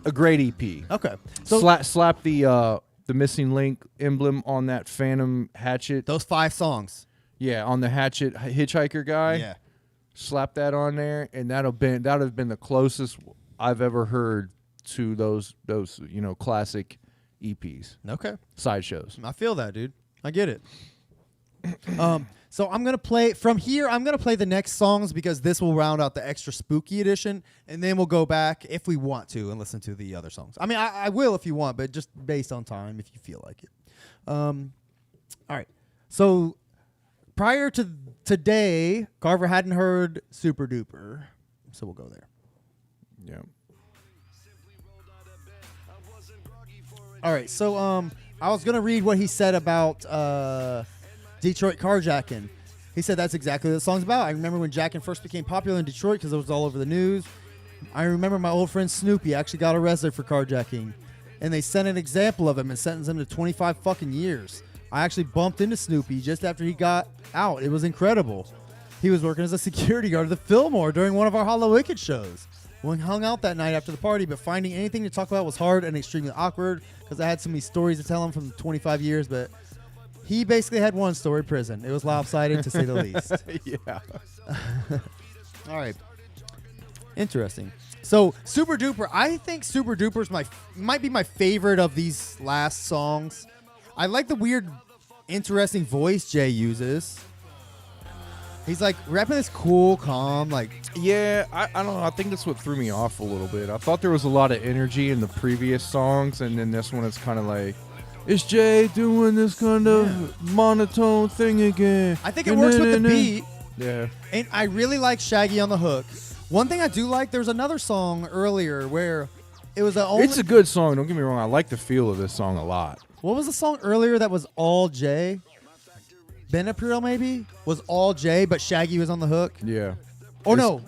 Speaker 2: a great EP.
Speaker 1: Okay. So
Speaker 2: slap the missing link emblem on that Phantom hatchet.
Speaker 1: Those 5 songs.
Speaker 2: Yeah, on the hatchet hitchhiker guy.
Speaker 1: Yeah.
Speaker 2: Slap that on there, and that would have been the closest I've ever heard to those classic EPs.
Speaker 1: Okay.
Speaker 2: Sideshows.
Speaker 1: I feel that, dude. I get it. So I'm going to play from here. I'm going to play the next songs because this will round out the extra spooky edition. And then we'll go back if we want to and listen to the other songs. I mean, I will if you want, but just based on time if you feel like it. All right. So prior to today, Carver hadn't heard Super Duper. So we'll go there.
Speaker 2: Yeah.
Speaker 1: All right. So I was going to read what he said about Detroit Carjacking. He said that's exactly what the song's about. I remember when Jackin' first became popular in Detroit because it was all over the news. I remember my old friend Snoopy actually got arrested for carjacking, and they sent an example of him and sentenced him to 25 fucking years. I actually bumped into Snoopy just after he got out. It was incredible. He was working as a security guard at the Fillmore during one of our Hollow Wicked shows. We hung out that night after the party, but finding anything to talk about was hard and extremely awkward because I had so many stories to tell him from 25 years, but he basically had one story, prison. It was lopsided, to say the least.
Speaker 2: Yeah.
Speaker 1: All right. Interesting. So, Super Duper. I think Super Duper's might be my favorite of these last songs. I like the weird, interesting voice Jay uses. He's like rapping this cool, calm, like.
Speaker 2: Yeah, I don't know. I think that's what threw me off a little bit. I thought there was a lot of energy in the previous songs, and then this one it's kind of like, it's Jay doing this kind of monotone thing again.
Speaker 1: I think it works with the beat.
Speaker 2: Yeah.
Speaker 1: And I really like Shaggy on the hook. One thing I do like, there was another song earlier where it was
Speaker 2: It's a good song. Don't get me wrong. I like the feel of this song a lot.
Speaker 1: What was the song earlier that was all Jay? Benapril maybe? Was all Jay, but Shaggy was on the hook?
Speaker 2: Yeah.
Speaker 1: Oh, no.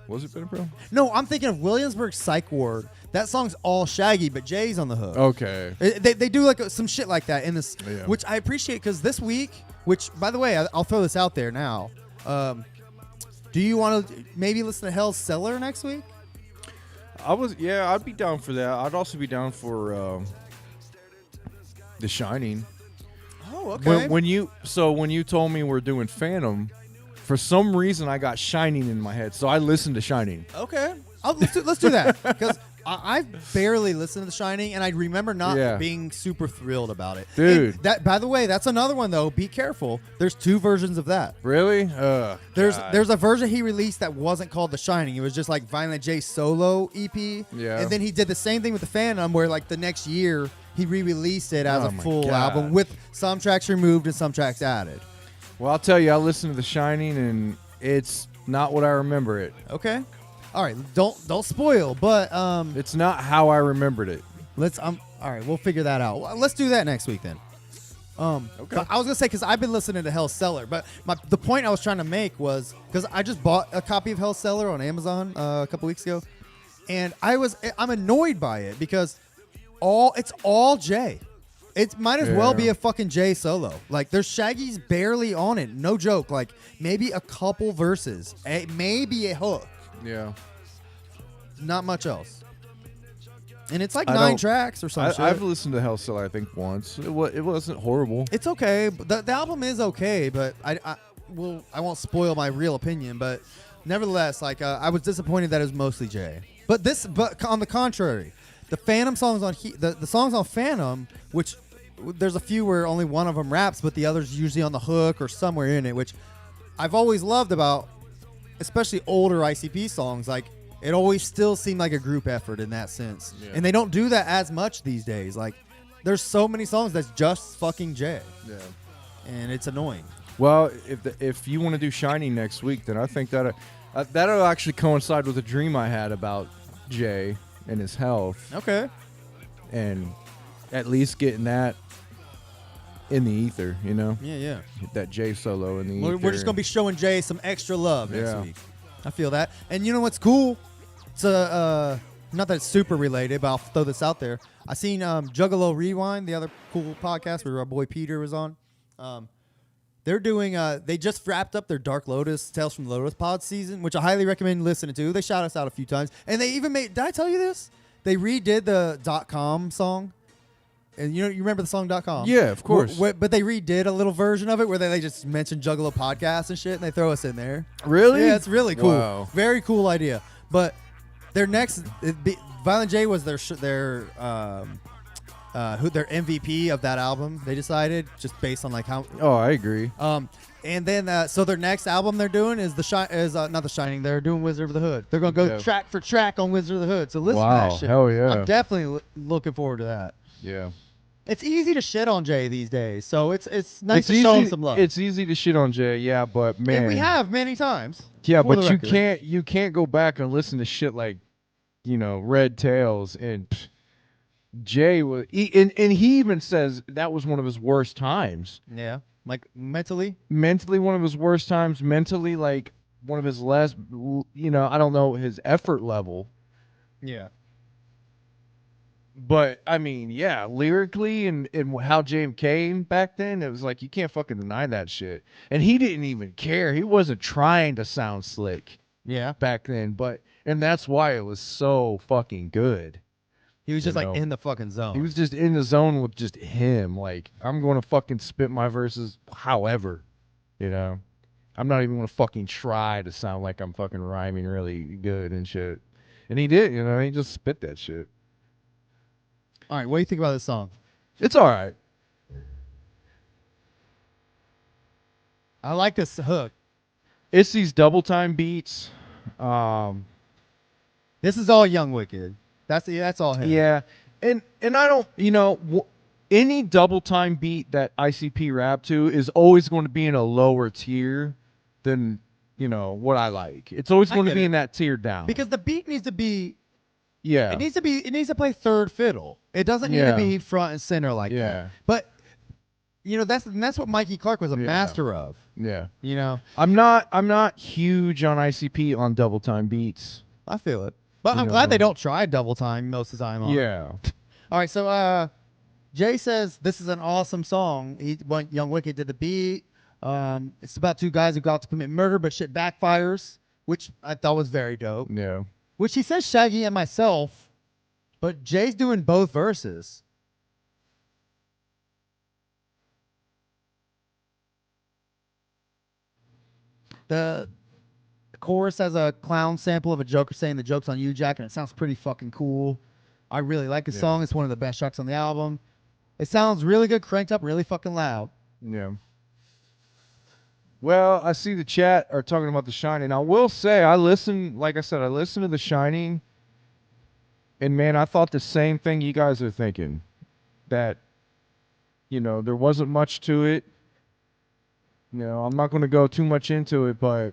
Speaker 2: Was it Benapril?
Speaker 1: No, I'm thinking of Williamsburg Psych Ward. That song's all Shaggy, but Jay's on the hook.
Speaker 2: Okay.
Speaker 1: They do like some shit like that in this,
Speaker 2: Yeah.
Speaker 1: which I appreciate because this week, which, by the way, I'll throw this out there now. Do you want to maybe listen to Hell's Cellar next week?
Speaker 2: I'd be down for that. I'd also be down for The Shining.
Speaker 1: Oh, okay.
Speaker 2: When you told me we're doing Phantom for some reason I got Shining in my head, so I listened to Shining.
Speaker 1: Okay. Let's do that because I barely listened to The Shining, and I remember not being super thrilled about it.
Speaker 2: Dude.
Speaker 1: And that, by the way, that's another one though. Be careful. There's 2 versions of that.
Speaker 2: Really?
Speaker 1: There's a version he released that wasn't called The Shining. It was just like Violent J solo EP.
Speaker 2: Yeah.
Speaker 1: And then he did the same thing with the Phantom, where like the next year he re-released it as
Speaker 2: Oh
Speaker 1: a
Speaker 2: my
Speaker 1: full
Speaker 2: God.
Speaker 1: album with some tracks removed and some tracks added.
Speaker 2: Well, I'll tell you, I listened to The Shining, and it's not what I remember it.
Speaker 1: Okay. All right. Don't spoil, but
Speaker 2: It's not how I remembered it.
Speaker 1: let's all right, we'll figure that out. Well, let's do that next week then.
Speaker 2: Okay.
Speaker 1: But I was gonna say because I've been listening to Hell's Cellar, but the point I was trying to make was because I just bought a copy of Hell's Cellar on Amazon a couple weeks ago, and I'm annoyed by it because it's all Jay. It might as well be a fucking Jay solo. Like there's Shaggy's barely on it, no joke. Like maybe a couple verses, maybe a hook,
Speaker 2: Yeah.
Speaker 1: not much else. And it's like
Speaker 2: I
Speaker 1: 9
Speaker 2: don't-
Speaker 1: tracks or something.
Speaker 2: I've listened to Hell's Cellar, I think, once. It wasn't horrible.
Speaker 1: It's okay. But the album is okay, but I won't spoil my real opinion. But nevertheless, like I was disappointed that it was mostly Jay. But on the contrary, the Phantom songs on the songs on Phantom, which there's a few where only one of them raps, but the other's usually on the hook or somewhere in it, which I've always loved about, especially older ICP songs. Like it always still seemed like a group effort in that sense, and they don't do that as much these days. Like there's so many songs that's just fucking Jay.
Speaker 2: Yeah.
Speaker 1: And it's annoying.
Speaker 2: Well, if you want to do Shining next week, then I think that'll actually coincide with a dream I had about Jay and his health,
Speaker 1: Okay.
Speaker 2: and at least getting that in the ether, you know?
Speaker 1: Yeah.
Speaker 2: Get that Jay solo in the ether.
Speaker 1: We're just going to be showing Jay some extra love next
Speaker 2: Yeah.
Speaker 1: week. I feel that. And you know what's cool? It's not that it's super related, but I'll throw this out there. I seen Juggalo Rewind, the other cool podcast where our boy Peter was on. They're doing they just wrapped up their Dark Lotus Tales from the Lotus Pod season, which I highly recommend listening to. They shout us out a few times. And they even did I tell you this? They redid the .com song. And you remember the song .com?
Speaker 2: Yeah, of course.
Speaker 1: But they redid a little version of it where they just mentioned Juggalo podcast and shit, and they throw us in there.
Speaker 2: Really?
Speaker 1: Yeah, it's really cool.
Speaker 2: Wow.
Speaker 1: Very cool idea. But their next, Violent J was their MVP of that album. They decided just based on like how.
Speaker 2: Oh, I agree.
Speaker 1: And then so their next album they're doing is not The Shining. They're doing Wizard of the Hood. They're gonna go track for track on Wizard of the Hood. So listen to that shit.
Speaker 2: Hell yeah.
Speaker 1: I'm definitely looking forward to that.
Speaker 2: Yeah.
Speaker 1: It's easy to shit on Jay these days, so it's nice to show him some love.
Speaker 2: It's easy to shit on Jay, yeah, but man.
Speaker 1: And we have many times.
Speaker 2: Yeah,
Speaker 1: for
Speaker 2: but
Speaker 1: the record.
Speaker 2: you can't go back and listen to shit like, Red Tails and Jay was and he even says that was one of his worst times.
Speaker 1: Yeah, like mentally
Speaker 2: one of his worst times, mentally like one of his less, I don't know his effort level.
Speaker 1: Yeah.
Speaker 2: But I mean, yeah, lyrically and how James came back then, it was like you can't fucking deny that shit. And he didn't even care. He wasn't trying to sound slick.
Speaker 1: Yeah.
Speaker 2: Back then, and that's why it was so fucking good.
Speaker 1: He was just like in the fucking zone.
Speaker 2: He was just in the zone with just him. Like, I'm going to fucking spit my verses however, I'm not even going to fucking try to sound like I'm fucking rhyming really good and shit. And he did, he just spit that shit.
Speaker 1: All right, what do you think about this song?
Speaker 2: It's all right.
Speaker 1: I like this hook.
Speaker 2: It's these double time beats.
Speaker 1: This is all Young Wicked. That's all him.
Speaker 2: Yeah, and I don't, any double time beat that ICP rap to is always going to be in a lower tier than what I like. It's always going to be in that tier down
Speaker 1: because the beat needs to be.
Speaker 2: Yeah,
Speaker 1: it needs to play third fiddle. It doesn't need to be front and center like that. But that's what Mikey Clark was a master of.
Speaker 2: Yeah.
Speaker 1: I'm
Speaker 2: not huge on ICP on double time beats.
Speaker 1: I feel it. But I'm glad they don't try double time most of the time.
Speaker 2: Yeah.
Speaker 1: All right, so Jay says this is an awesome song. Young Wicked did the beat. It's about 2 guys who got to commit murder, but shit backfires, which I thought was very dope.
Speaker 2: Yeah.
Speaker 1: Which he says Shaggy and myself, but Jay's doing both verses.
Speaker 9: The chorus has a clown sample of a Joker saying the joke's on you, Jack, and it sounds pretty fucking cool. I really like the song. It's one of the best tracks on the album. It sounds really good, cranked up, really fucking loud.
Speaker 2: Yeah. Well, I see the chat are talking about The Shining. I will say, like I said, I listened to The Shining, and man, I thought the same thing you guys are thinking. That, there wasn't much to it. I'm not going to go too much into it, but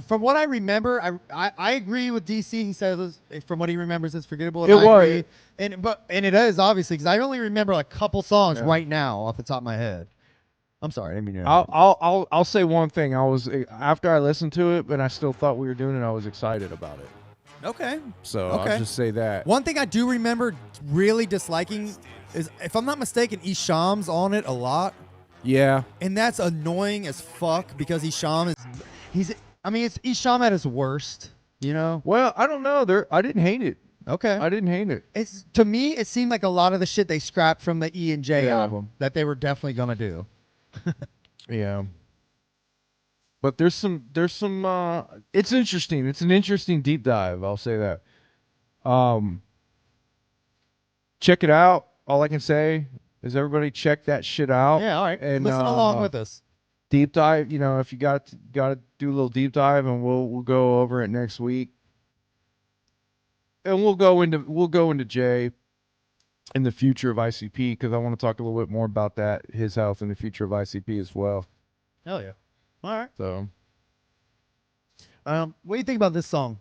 Speaker 9: from what I remember, I agree with DC. He says from what he remembers, it's forgettable.
Speaker 2: It was.
Speaker 9: Agree. And it is obviously because I only remember a couple songs right now off the top of my head. I'm sorry, I didn't mean to.
Speaker 2: I'll say one thing. After I listened to it, but I still thought we were doing it. I was excited about it.
Speaker 1: Okay.
Speaker 2: So I'll just say that.
Speaker 1: One thing I do remember really disliking is, if I'm not mistaken, Isham's on it a lot.
Speaker 2: Yeah.
Speaker 1: And that's annoying as fuck because Isham is...
Speaker 9: it's Isham at his worst,
Speaker 2: Well, I don't know. I didn't hate it.
Speaker 9: Okay.
Speaker 2: I didn't hate it.
Speaker 9: To me, it seemed like a lot of the shit they scrapped from the E and J album that they were definitely gonna do.
Speaker 2: Yeah. But there's some it's interesting. It's an interesting deep dive, I'll say that. Check it out. All I can say is everybody check that shit out.
Speaker 9: Yeah, all right.
Speaker 2: And
Speaker 9: listen along with us.
Speaker 2: Deep dive, if you got to do a little deep dive, and we'll go over it next week. And we'll go into Jay in the future of ICP, because I want to talk a little bit more about that, his health, and the future of ICP as well.
Speaker 9: Hell yeah. All right.
Speaker 2: So,
Speaker 9: what do you think about this song?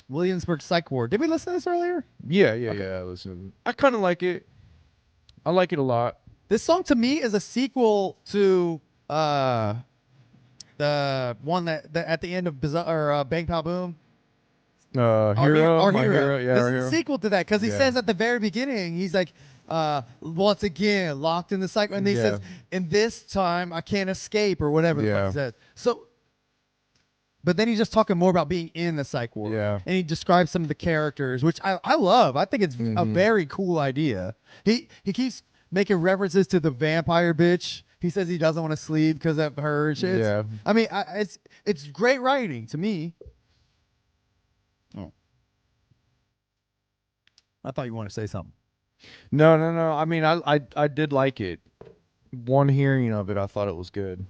Speaker 9: Williamsburg Psych Ward. Did we listen to this earlier?
Speaker 2: Yeah. Listen, I kind of like it. I like it a lot.
Speaker 9: This song to me is a sequel to the one that at the end of Bang Pow Boom.
Speaker 2: Hero.
Speaker 9: Yeah, this is
Speaker 2: Hero.
Speaker 9: a sequel to that because he says at the very beginning, he's like, once again locked in the cycle, and he says, "In this time I can't escape," or whatever the fuck he says. So, but then he's just talking more about being in the psych ward.
Speaker 2: Yeah.
Speaker 9: And he describes some of the characters, which I love. I think it's a very cool idea. He keeps making references to the vampire bitch. He says he doesn't want to sleep because of her shit.
Speaker 2: Yeah.
Speaker 9: I mean, it's great writing to me. Oh. I thought you wanted to say something.
Speaker 2: No. I mean, I did like it. One hearing of it, I thought it was good.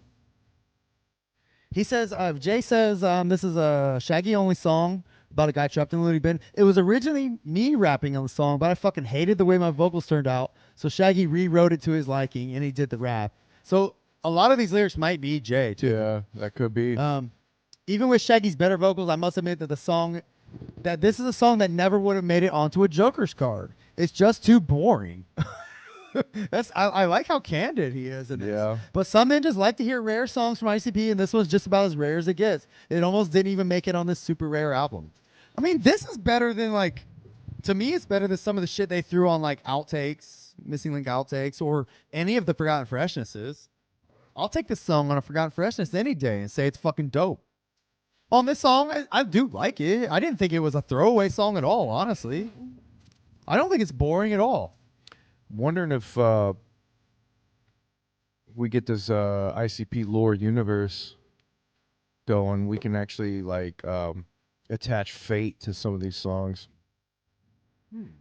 Speaker 9: He says, Jay says, this is a Shaggy-only song about a guy trapped in a loony bin. It was originally me rapping on the song, but I fucking hated the way my vocals turned out, so Shaggy rewrote it to his liking, and he did the rap. So a lot of these lyrics might be Jay, too.
Speaker 2: Yeah, that could be.
Speaker 9: Even with Shaggy's better vocals, I must admit that this is a song that never would have made it onto a Joker's card. It's just too boring. I like how candid he is in this.
Speaker 2: Yeah.
Speaker 9: But some men just like to hear rare songs from ICP, and this one's just about as rare as it gets. It almost didn't even make it on this super rare album. I mean, this is better than to me, it's better than some of the shit they threw on outtakes, Missing Link outtakes, or any of the Forgotten Freshnesses. I'll take this song on a Forgotten Freshness any day and say it's fucking dope. On this song, I do like it. I didn't think it was a throwaway song at all, honestly. I don't think it's boring at all.
Speaker 2: Wondering if we get this ICP lore universe going, we can actually attach fate to some of these songs.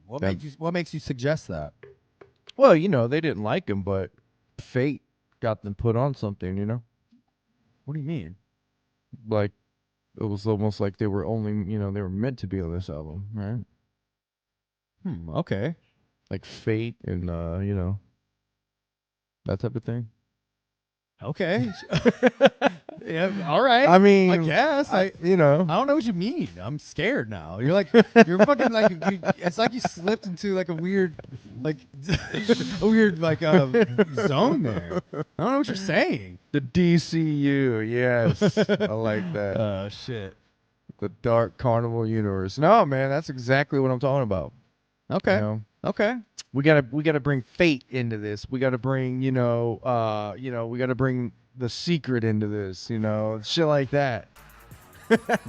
Speaker 9: What makes you suggest that?
Speaker 2: Well, they didn't like him, but fate got them put on something.
Speaker 9: What do you mean?
Speaker 2: Like, it was almost like they were only, they were meant to be on this album, right?
Speaker 9: Okay.
Speaker 2: Like fate and that type of thing.
Speaker 9: Okay. Yeah, all right.
Speaker 2: I mean,
Speaker 9: I guess. I don't know what you mean. I'm scared now. You're fucking it's like you slipped into a weird zone there. I don't know what you're saying.
Speaker 2: The DCU, yes. I like that.
Speaker 9: Oh shit.
Speaker 2: The Dark Carnival universe. No, man, that's exactly what I'm talking about.
Speaker 9: Okay. Okay.
Speaker 2: We gotta bring fate into this. We gotta bring, we gotta bring the secret into this, shit like that.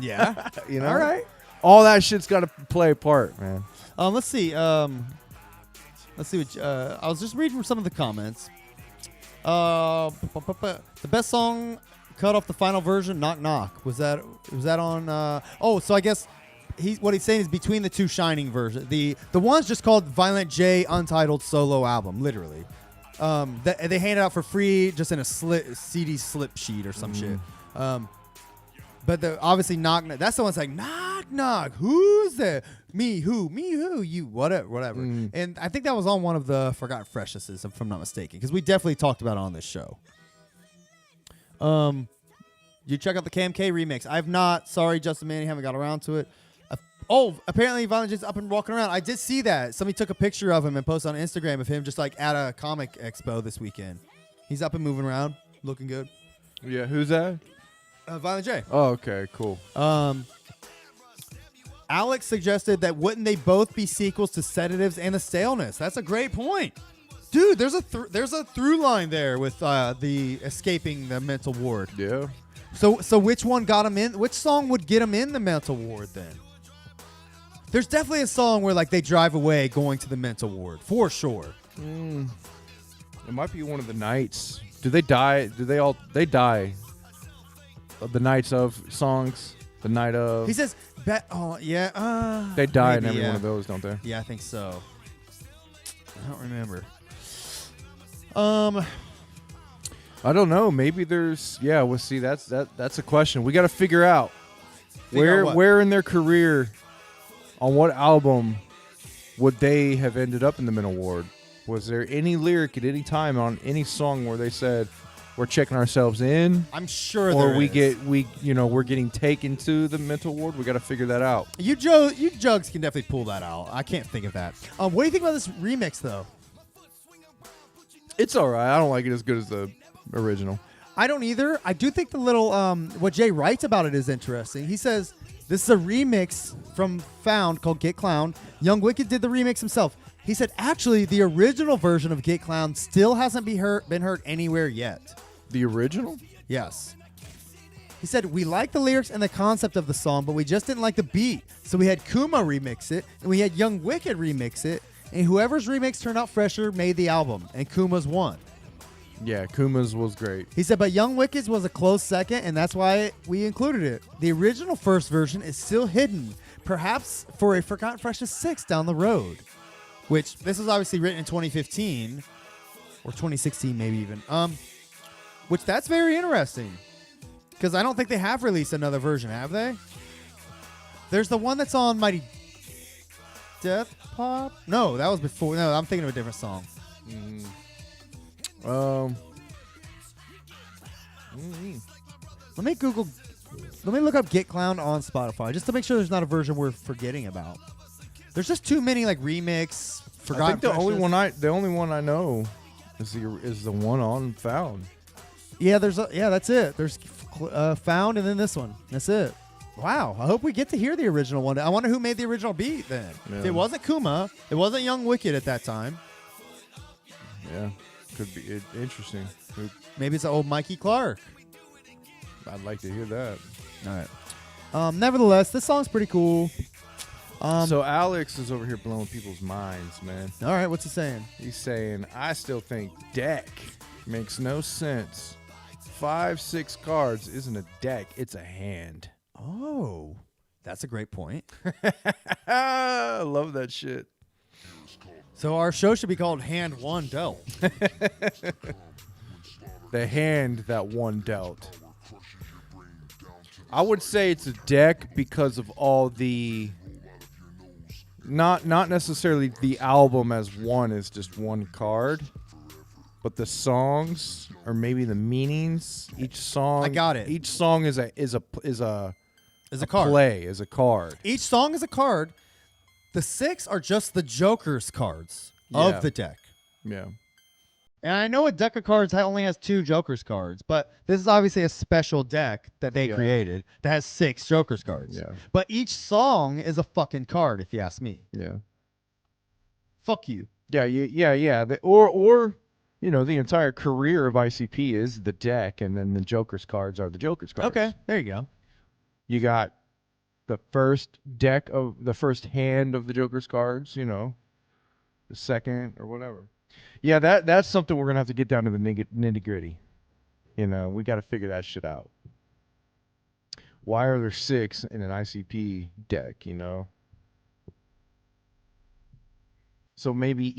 Speaker 1: Yeah.
Speaker 2: All right. All that shit's gotta play a part, man.
Speaker 1: Let's see. Let's see what I was just reading some of the comments. The best song cut off the final version? Knock Knock. Was that on? So I guess what he's saying is between the two Shining versions. The one's just called Violent J Untitled Solo Album, literally. They hand it out for free just in a CD slip sheet or some shit. But obviously Knock Knock, that's the one that's like, knock knock, who's there? Me who, you, whatever. And I think that was on one of the Forgotten Freshnesses, if I'm not mistaken, because we definitely talked about it on this show. You check out the Cam K remix. I've not. Sorry, Justin Manny, haven't got around to it. Apparently Violent J's up and walking around. I did see that. Somebody took a picture of him and posted on Instagram of him just like at a comic expo this weekend. He's up and moving around, looking good.
Speaker 2: Yeah, who's that?
Speaker 1: Violent J.
Speaker 2: Oh, okay, cool.
Speaker 1: Alex suggested that wouldn't they both be sequels to Sedatives and The Staleness? That's a great point. Dude, there's a through line there with the escaping the mental ward.
Speaker 2: Yeah.
Speaker 1: So which one got him in? Which song would get him in the mental ward then? There's definitely a song where like they drive away going to the mental ward for sure.
Speaker 2: It might be one of the nights. Do they die? They die? The nights of songs. The night of.
Speaker 1: He says, yeah.
Speaker 2: They die in
Speaker 1: maybe,
Speaker 2: every one of those, don't they?
Speaker 1: Yeah, I think so. I don't remember.
Speaker 2: I don't know. Maybe there's. Yeah, we'll see. That's a question. We got to figure out where in their career, on what album, would they have ended up in the mental ward? Was there any lyric at any time on any song where they said, we're checking ourselves in?
Speaker 1: I'm sure
Speaker 2: or
Speaker 1: there is.
Speaker 2: we're getting taken to the mental ward. We got to figure that out.
Speaker 1: You jugs can definitely pull that out. I can't think of that. What do you think about this remix though?
Speaker 2: It's all right. I don't like it as good as the original.
Speaker 1: I don't either. I do think the little what Jay writes about it is interesting. He says this is a remix from Found called Get Clown. Young Wicked did the remix himself. He said actually the original version of Get Clown still hasn't been heard anywhere yet.
Speaker 2: The original?
Speaker 1: Yes. He said, we like the lyrics and the concept of the song, but we just didn't like the beat. So we had Kuma remix it, and we had Young Wicked remix it, and whoever's remix turned out fresher made the album, and Kuma's won.
Speaker 2: Yeah, Kuma's was great.
Speaker 1: He said, but Young Wicked's was a close second, and that's why we included it. The original first version is still hidden, perhaps for a Forgotten Freshness 6 down the road. Which, this was obviously written in 2015, or 2016 maybe even. Which, that's very interesting. Because I don't think they have released another version, have they? There's the one that's on Mighty Death Pop? No, that was before. No, I'm thinking of a different song. Let me look up Get Clown on Spotify just to make sure there's not a version we're forgetting about. There's just too many like remix.
Speaker 2: I think the only one I know is the one on Found.
Speaker 1: Yeah, that's it. There's Found and then this one. That's it. Wow. I hope we get to hear the original one. I wonder who made the original beat then. Yeah. It wasn't Kuma. It wasn't Young Wicked at that time.
Speaker 2: Yeah, could be interesting.
Speaker 1: Maybe it's an old Mikey Clark.
Speaker 2: I'd like to hear that.
Speaker 1: All right. Nevertheless, this song's pretty cool.
Speaker 2: So Alex is over here blowing people's minds, man.
Speaker 1: All right, what's he saying?
Speaker 2: He's saying, I still think deck makes no sense. 5-6 cards isn't a deck, it's a hand.
Speaker 1: Oh, that's a great point.
Speaker 2: I love that shit.
Speaker 1: So our show should be called Hand One Dealt.
Speaker 2: The hand that one dealt. I would say it's a deck because of all the... Not necessarily the album as one is just one card, but the songs or maybe the meanings. Each song,
Speaker 1: I got it.
Speaker 2: Each song is a
Speaker 1: card.
Speaker 2: Play is a card.
Speaker 1: Each song is a card. The 6 are just the Joker's cards of the deck.
Speaker 2: Yeah.
Speaker 9: And I know a deck of cards only has 2 Joker's cards, but this is obviously a special deck that they created that has 6 Joker's cards.
Speaker 2: Yeah.
Speaker 9: But each song is a fucking card, if you ask me.
Speaker 2: Yeah.
Speaker 9: Fuck you.
Speaker 2: Yeah. Or the entire career of ICP is the deck, and then the Joker's cards are the Joker's cards.
Speaker 9: Okay, there you go.
Speaker 2: You got the first deck of the first hand of the Joker's cards, the second or whatever. Yeah, that's something we're gonna have to get down to the nitty gritty. You know, we got to figure that shit out. Why are there 6 in an ICP deck, you know? So maybe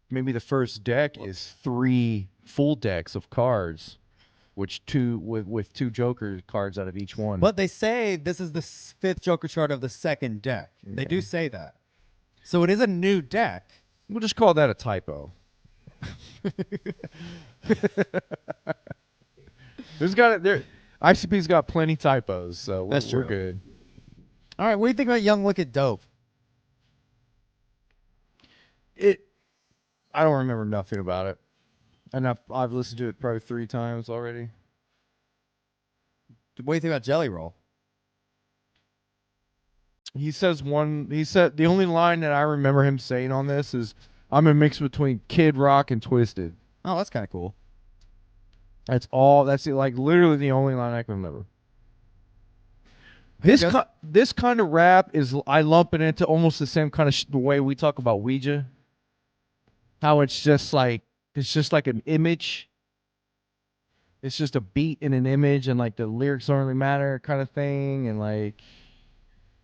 Speaker 2: the first deck is 3 full decks of cards, which with 2 Joker cards out of each one.
Speaker 9: But they say this is the 5th Joker chart of the second deck. They do say that. So it is a new deck.
Speaker 2: We'll just call that a typo. ICP's got plenty typos, so we're good.
Speaker 9: All right, what do you think about Young Wicked Dope?
Speaker 2: I don't remember nothing about it, and I've listened to it probably 3 times already.
Speaker 9: What do you think about Jelly Roll?
Speaker 2: He said the only line that I remember him saying on this is, "I'm a mix between Kid Rock and Twisted."
Speaker 9: Oh, that's kind of cool.
Speaker 2: That's all. That's like literally the only line I can remember. This kind of rap is, I lump it into almost the same kind of the way we talk about Ouija. How it's just like an image. It's just a beat and an image, and like the lyrics don't really matter, kind of thing, and like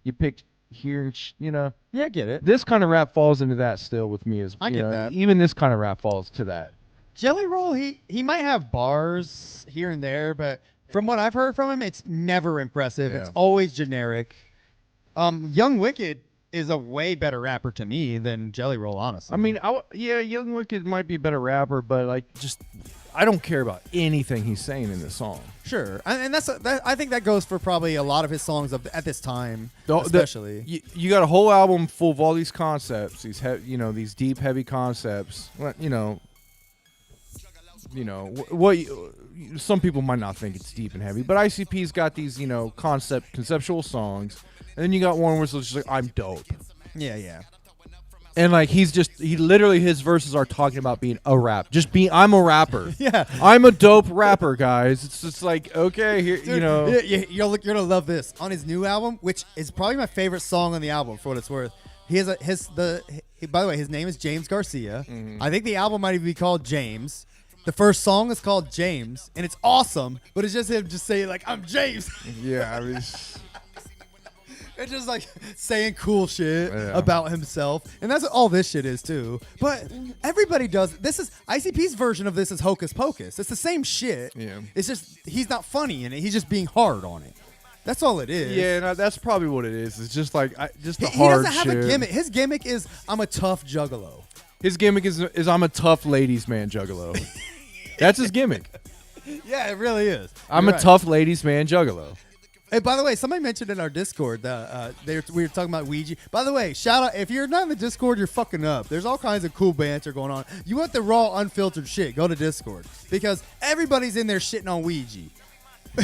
Speaker 2: you pick here, you know.
Speaker 9: Yeah, I get it.
Speaker 2: This kind of rap falls into that still with me as
Speaker 9: I get that.
Speaker 2: Even this kind of rap falls to that.
Speaker 9: Jelly Roll, he might have bars here and there, but from what I've heard from him, it's never impressive.
Speaker 2: Yeah.
Speaker 9: It's always generic. Young Wicked is a way better rapper to me than Jelly Roll, honestly.
Speaker 2: I mean, Young Wicked might be a better rapper, but like, just I don't care about anything he's saying in this song.
Speaker 1: Sure, and I think that goes for probably a lot of his songs at this time, especially.
Speaker 2: You got a whole album full of all these concepts, these deep, heavy concepts. Some people might not think it's deep and heavy, but ICP's got these, conceptual songs, and then you got one where it's just like, I'm dope.
Speaker 1: Yeah.
Speaker 2: And like his verses are talking about being a rap. I'm a rapper.
Speaker 1: Yeah.
Speaker 2: I'm a dope rapper, guys. It's just like, okay, here,
Speaker 1: Dude, you're gonna love this on his new album, which is probably my favorite song on the album for what it's worth. He has by the way, his name is James Garcia.
Speaker 2: Mm-hmm.
Speaker 1: I think the album might even be called James. The first song is called James, and it's awesome, but it's just him just saying like, I'm James.
Speaker 2: Yeah, I mean,
Speaker 1: it's just like saying cool shit about himself, and that's what all this shit is too. But everybody does. This is ICP's version of this is Hocus Pocus. It's the same shit.
Speaker 2: Yeah.
Speaker 1: It's just he's not funny in it. He's just being hard on it. That's all it is.
Speaker 2: Yeah, no, that's probably what it is. It's just like just the
Speaker 1: he
Speaker 2: hard
Speaker 1: doesn't have
Speaker 2: shit.
Speaker 1: a gimmick. His gimmick is I'm a tough juggalo.
Speaker 2: His gimmick is I'm a tough ladies man juggalo. That's his gimmick.
Speaker 1: Yeah, it really is.
Speaker 2: I'm a tough ladies man juggalo.
Speaker 1: Hey, by the way, somebody mentioned in our Discord that we were talking about Ouija. By the way, shout out, if you're not in the Discord, you're fucking up. There's all kinds of cool banter going on. You want the raw, unfiltered shit, go to Discord. Because everybody's in there shitting on Ouija.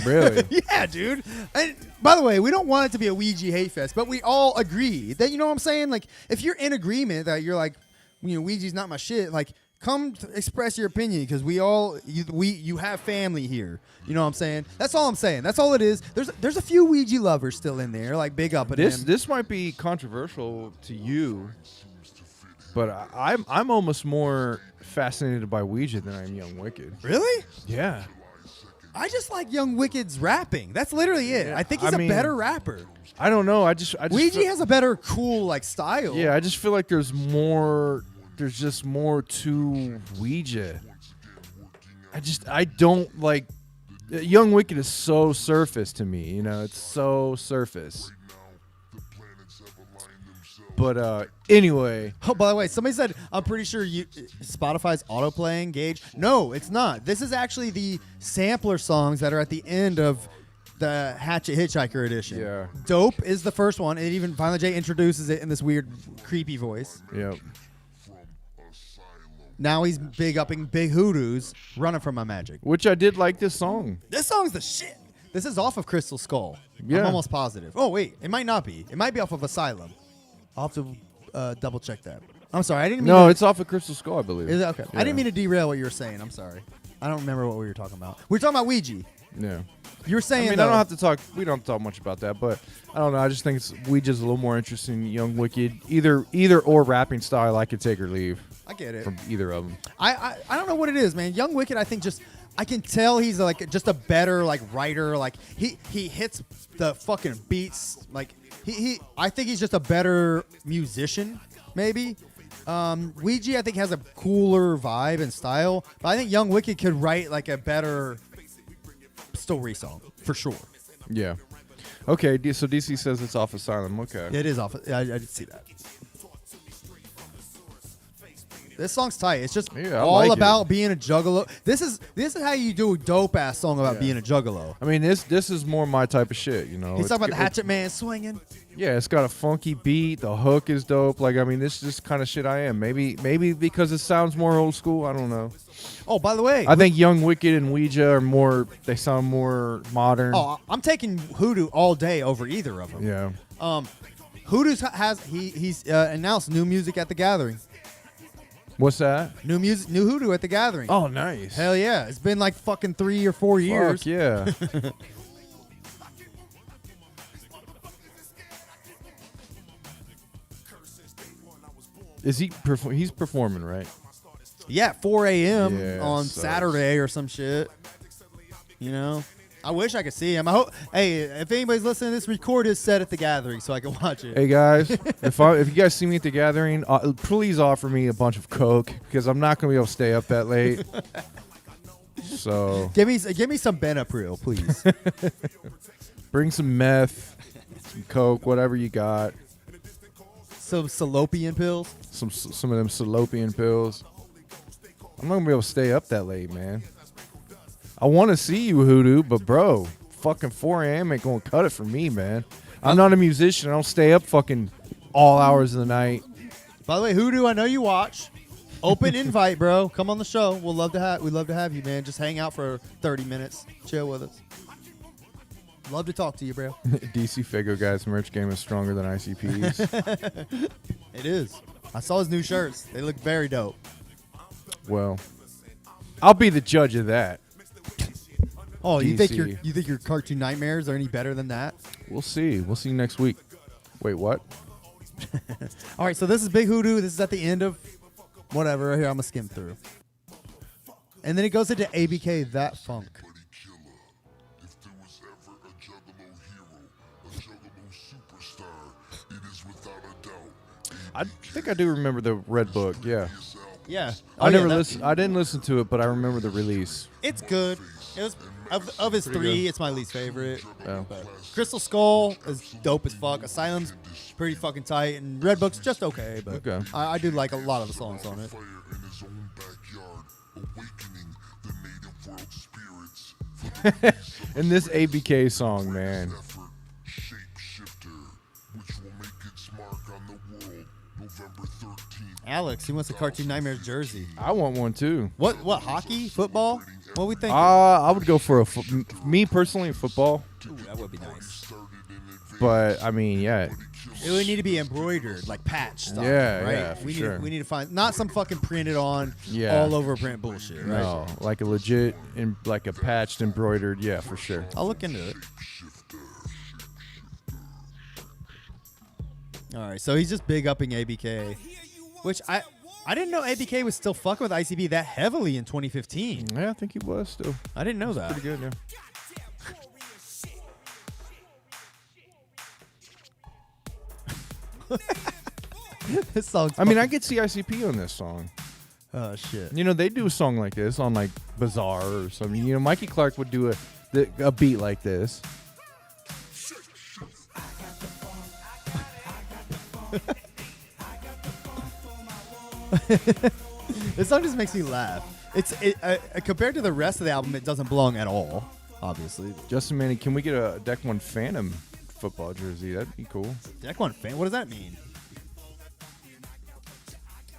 Speaker 2: Really?
Speaker 1: Yeah, dude. And by the way, we don't want it to be a Ouija hate fest, but we all agree that, you know what I'm saying? Like, if you're in agreement that you're like, Ouija's not my shit, like, come express your opinion, because you have family here. You know what I'm saying? That's all I'm saying. That's all it is. There's a few Ouija lovers still in there. Like, big up at him.
Speaker 2: This might be controversial to you, but I'm almost more fascinated by Ouija than I am Young Wicked.
Speaker 1: Really?
Speaker 2: Yeah.
Speaker 1: I just like Young Wicked's rapping. That's literally it. I think he's a better rapper.
Speaker 2: I don't know. I just
Speaker 1: Ouija has a better cool like style.
Speaker 2: Yeah, I just feel like there's more. There's just more to Ouija. I don't like. Young Wicked is so surface to me. It's so surface. But anyway.
Speaker 1: Oh, by the way, somebody said, I'm pretty sure Spotify's autoplaying Gage. No, it's not. This is actually the sampler songs that are at the end of the Hatchet Hitchhiker edition.
Speaker 2: Yeah.
Speaker 1: Dope is the first one, and even Violent J introduces it in this weird, creepy voice.
Speaker 2: Yep.
Speaker 1: Now he's big upping Big Hoodoos, Running From My Magic.
Speaker 2: Which I did like this song.
Speaker 1: This song's the shit. This is off of Crystal Skull.
Speaker 2: Yeah.
Speaker 1: I'm almost positive. Oh, wait. It might not be. It might be off of Asylum. I'll have to double check that. I'm sorry. I didn't mean
Speaker 2: it's off of Crystal Skull, I believe.
Speaker 1: Is it? Okay.
Speaker 2: Yeah.
Speaker 1: I didn't mean to derail what you were saying. I'm sorry. I don't remember what we were talking about. We were talking about Ouija.
Speaker 2: Yeah.
Speaker 1: You were saying,
Speaker 2: I don't have to talk. We don't talk much about that, but I don't know. I just think Ouija's a little more interesting. Young Wicked, either or rapping style, I could take or leave.
Speaker 1: I get it.
Speaker 2: From either of them.
Speaker 1: I don't know what it is, man. Young Wicked, I think I can tell he's like just a better like writer. Like he hits the fucking beats. Like I think he's just a better musician. Maybe. Ouija I think has a cooler vibe and style, but I think Young Wicked could write like a better story song for sure.
Speaker 2: Yeah. Okay. So DC says it's off Asylum. Okay.
Speaker 1: It is off. I did see that. This song's tight. It's just
Speaker 2: Yeah, I
Speaker 1: all
Speaker 2: like
Speaker 1: about
Speaker 2: it.
Speaker 1: being a juggalo. This is how you do a dope ass song about being a juggalo.
Speaker 2: I mean, this is more my type of shit. You know.
Speaker 1: He's
Speaker 2: It's
Speaker 1: talking about the
Speaker 2: good-
Speaker 1: Hatchet Man swinging.
Speaker 2: Yeah, it's got a funky beat. The hook is dope. Like, I mean, this is just kind of shit I am. Maybe because it sounds more old school. I don't know.
Speaker 1: Oh, by the way,
Speaker 2: I think Young Wicked and Ouija are more. They sound more modern.
Speaker 1: Oh, I'm taking Hoodoo all day over either of them.
Speaker 2: Yeah.
Speaker 1: Hoodoo's he's announced new music at the Gathering.
Speaker 2: What's that?
Speaker 1: New Hoodoo at the Gathering.
Speaker 2: Oh, nice.
Speaker 1: Hell yeah! It's been like fucking 3 or 4 years.
Speaker 2: Fuck yeah. Is he? He's performing, right?
Speaker 1: Yeah, 4 a.m.
Speaker 2: Yeah,
Speaker 1: on
Speaker 2: sucks.
Speaker 1: Saturday or some shit. You know, I wish I could see him. I hope. Hey, if anybody's listening to this, record his set at the Gathering so I can watch it.
Speaker 2: Hey guys, if you guys see me at the Gathering, please offer me a bunch of coke because I'm not gonna be able to stay up that late. So
Speaker 1: Give me some Benapril, please.
Speaker 2: bring some meth, some coke, whatever you got.
Speaker 1: Some Salopian pills.
Speaker 2: Some of them Salopian pills. I'm not gonna be able to stay up that late, man. I want to see you, Hoodoo, but bro, fucking 4 a.m. ain't gonna cut it for me, man. I'm not a musician. I don't stay up fucking all hours of the night.
Speaker 1: By the way, Hoodoo, I know you watch. Open invite, bro. Come on the show. We'd love to have you, man. Just hang out for 30 minutes. Chill with us. Love to talk to you, bro.
Speaker 2: DC Figo guys, merch game is stronger than ICP's.
Speaker 1: It is. I saw his new shirts. They look very dope.
Speaker 2: Well, I'll be the judge of that.
Speaker 1: Oh, you think
Speaker 2: DC.
Speaker 1: your cartoon nightmares are any better than that?
Speaker 2: We'll see. We'll see next week. Wait, what?
Speaker 1: All right, so this is Big Hoodoo. This is at the end of whatever. Right here, I'm gonna skim through, and then it goes into ABK That Funk.
Speaker 11: If there was ever a Juggalo hero, a Juggalo superstar, it is without a doubt.
Speaker 2: I think I do remember the Red Book. Yeah.
Speaker 1: Yeah,
Speaker 2: I never listened. I didn't listen to it, but I remember the release.
Speaker 1: It's good. It was of his
Speaker 2: Pretty
Speaker 1: three.
Speaker 2: good.
Speaker 1: It's my least favorite.
Speaker 2: Oh.
Speaker 1: But Crystal Skull is dope as fuck. Asylum's pretty fucking tight, and Red Book's just okay. But
Speaker 2: Okay.
Speaker 1: I do like a lot of the songs on it.
Speaker 11: Fire in his own backyard, awakening the native world spirits.
Speaker 2: And this ABK song, man.
Speaker 11: Effort, shapeshifter, which will make its mark on the world, November 13th.
Speaker 1: Alex, he wants a Cartoon Nightmares jersey.
Speaker 2: I want one too.
Speaker 1: What hockey? Football? What we think?
Speaker 2: I would go for me personally, football.
Speaker 1: Ooh, that would be nice.
Speaker 2: But I mean, yeah.
Speaker 1: It would need to be embroidered, like patch stuff.
Speaker 2: Yeah,
Speaker 1: right?
Speaker 2: yeah, for sure.
Speaker 1: We need to find not some fucking printed on,
Speaker 2: Yeah.
Speaker 1: all over print bullshit, right?
Speaker 2: No, like a legit, like a patched, embroidered. Yeah, for sure.
Speaker 1: I'll look into it. All right, so he's just big upping ABK, which I didn't know ABK was still fucking with ICP that heavily in 2015.
Speaker 2: Yeah, I think he was still.
Speaker 1: I didn't know that.
Speaker 2: Pretty good, yeah.
Speaker 1: This song's
Speaker 2: I mean, I could see ICP on this song.
Speaker 1: oh shit.
Speaker 2: You know, they do a song like this on like Bizarre or something. You know, Mikey Clark would do a beat like this.
Speaker 1: This song just makes me laugh. Compared to the rest of the album, it doesn't belong at all. Obviously,
Speaker 2: Justin Manning, can we get a Deck One Phantom football jersey? That'd be cool.
Speaker 1: Deck One fan. What does that mean?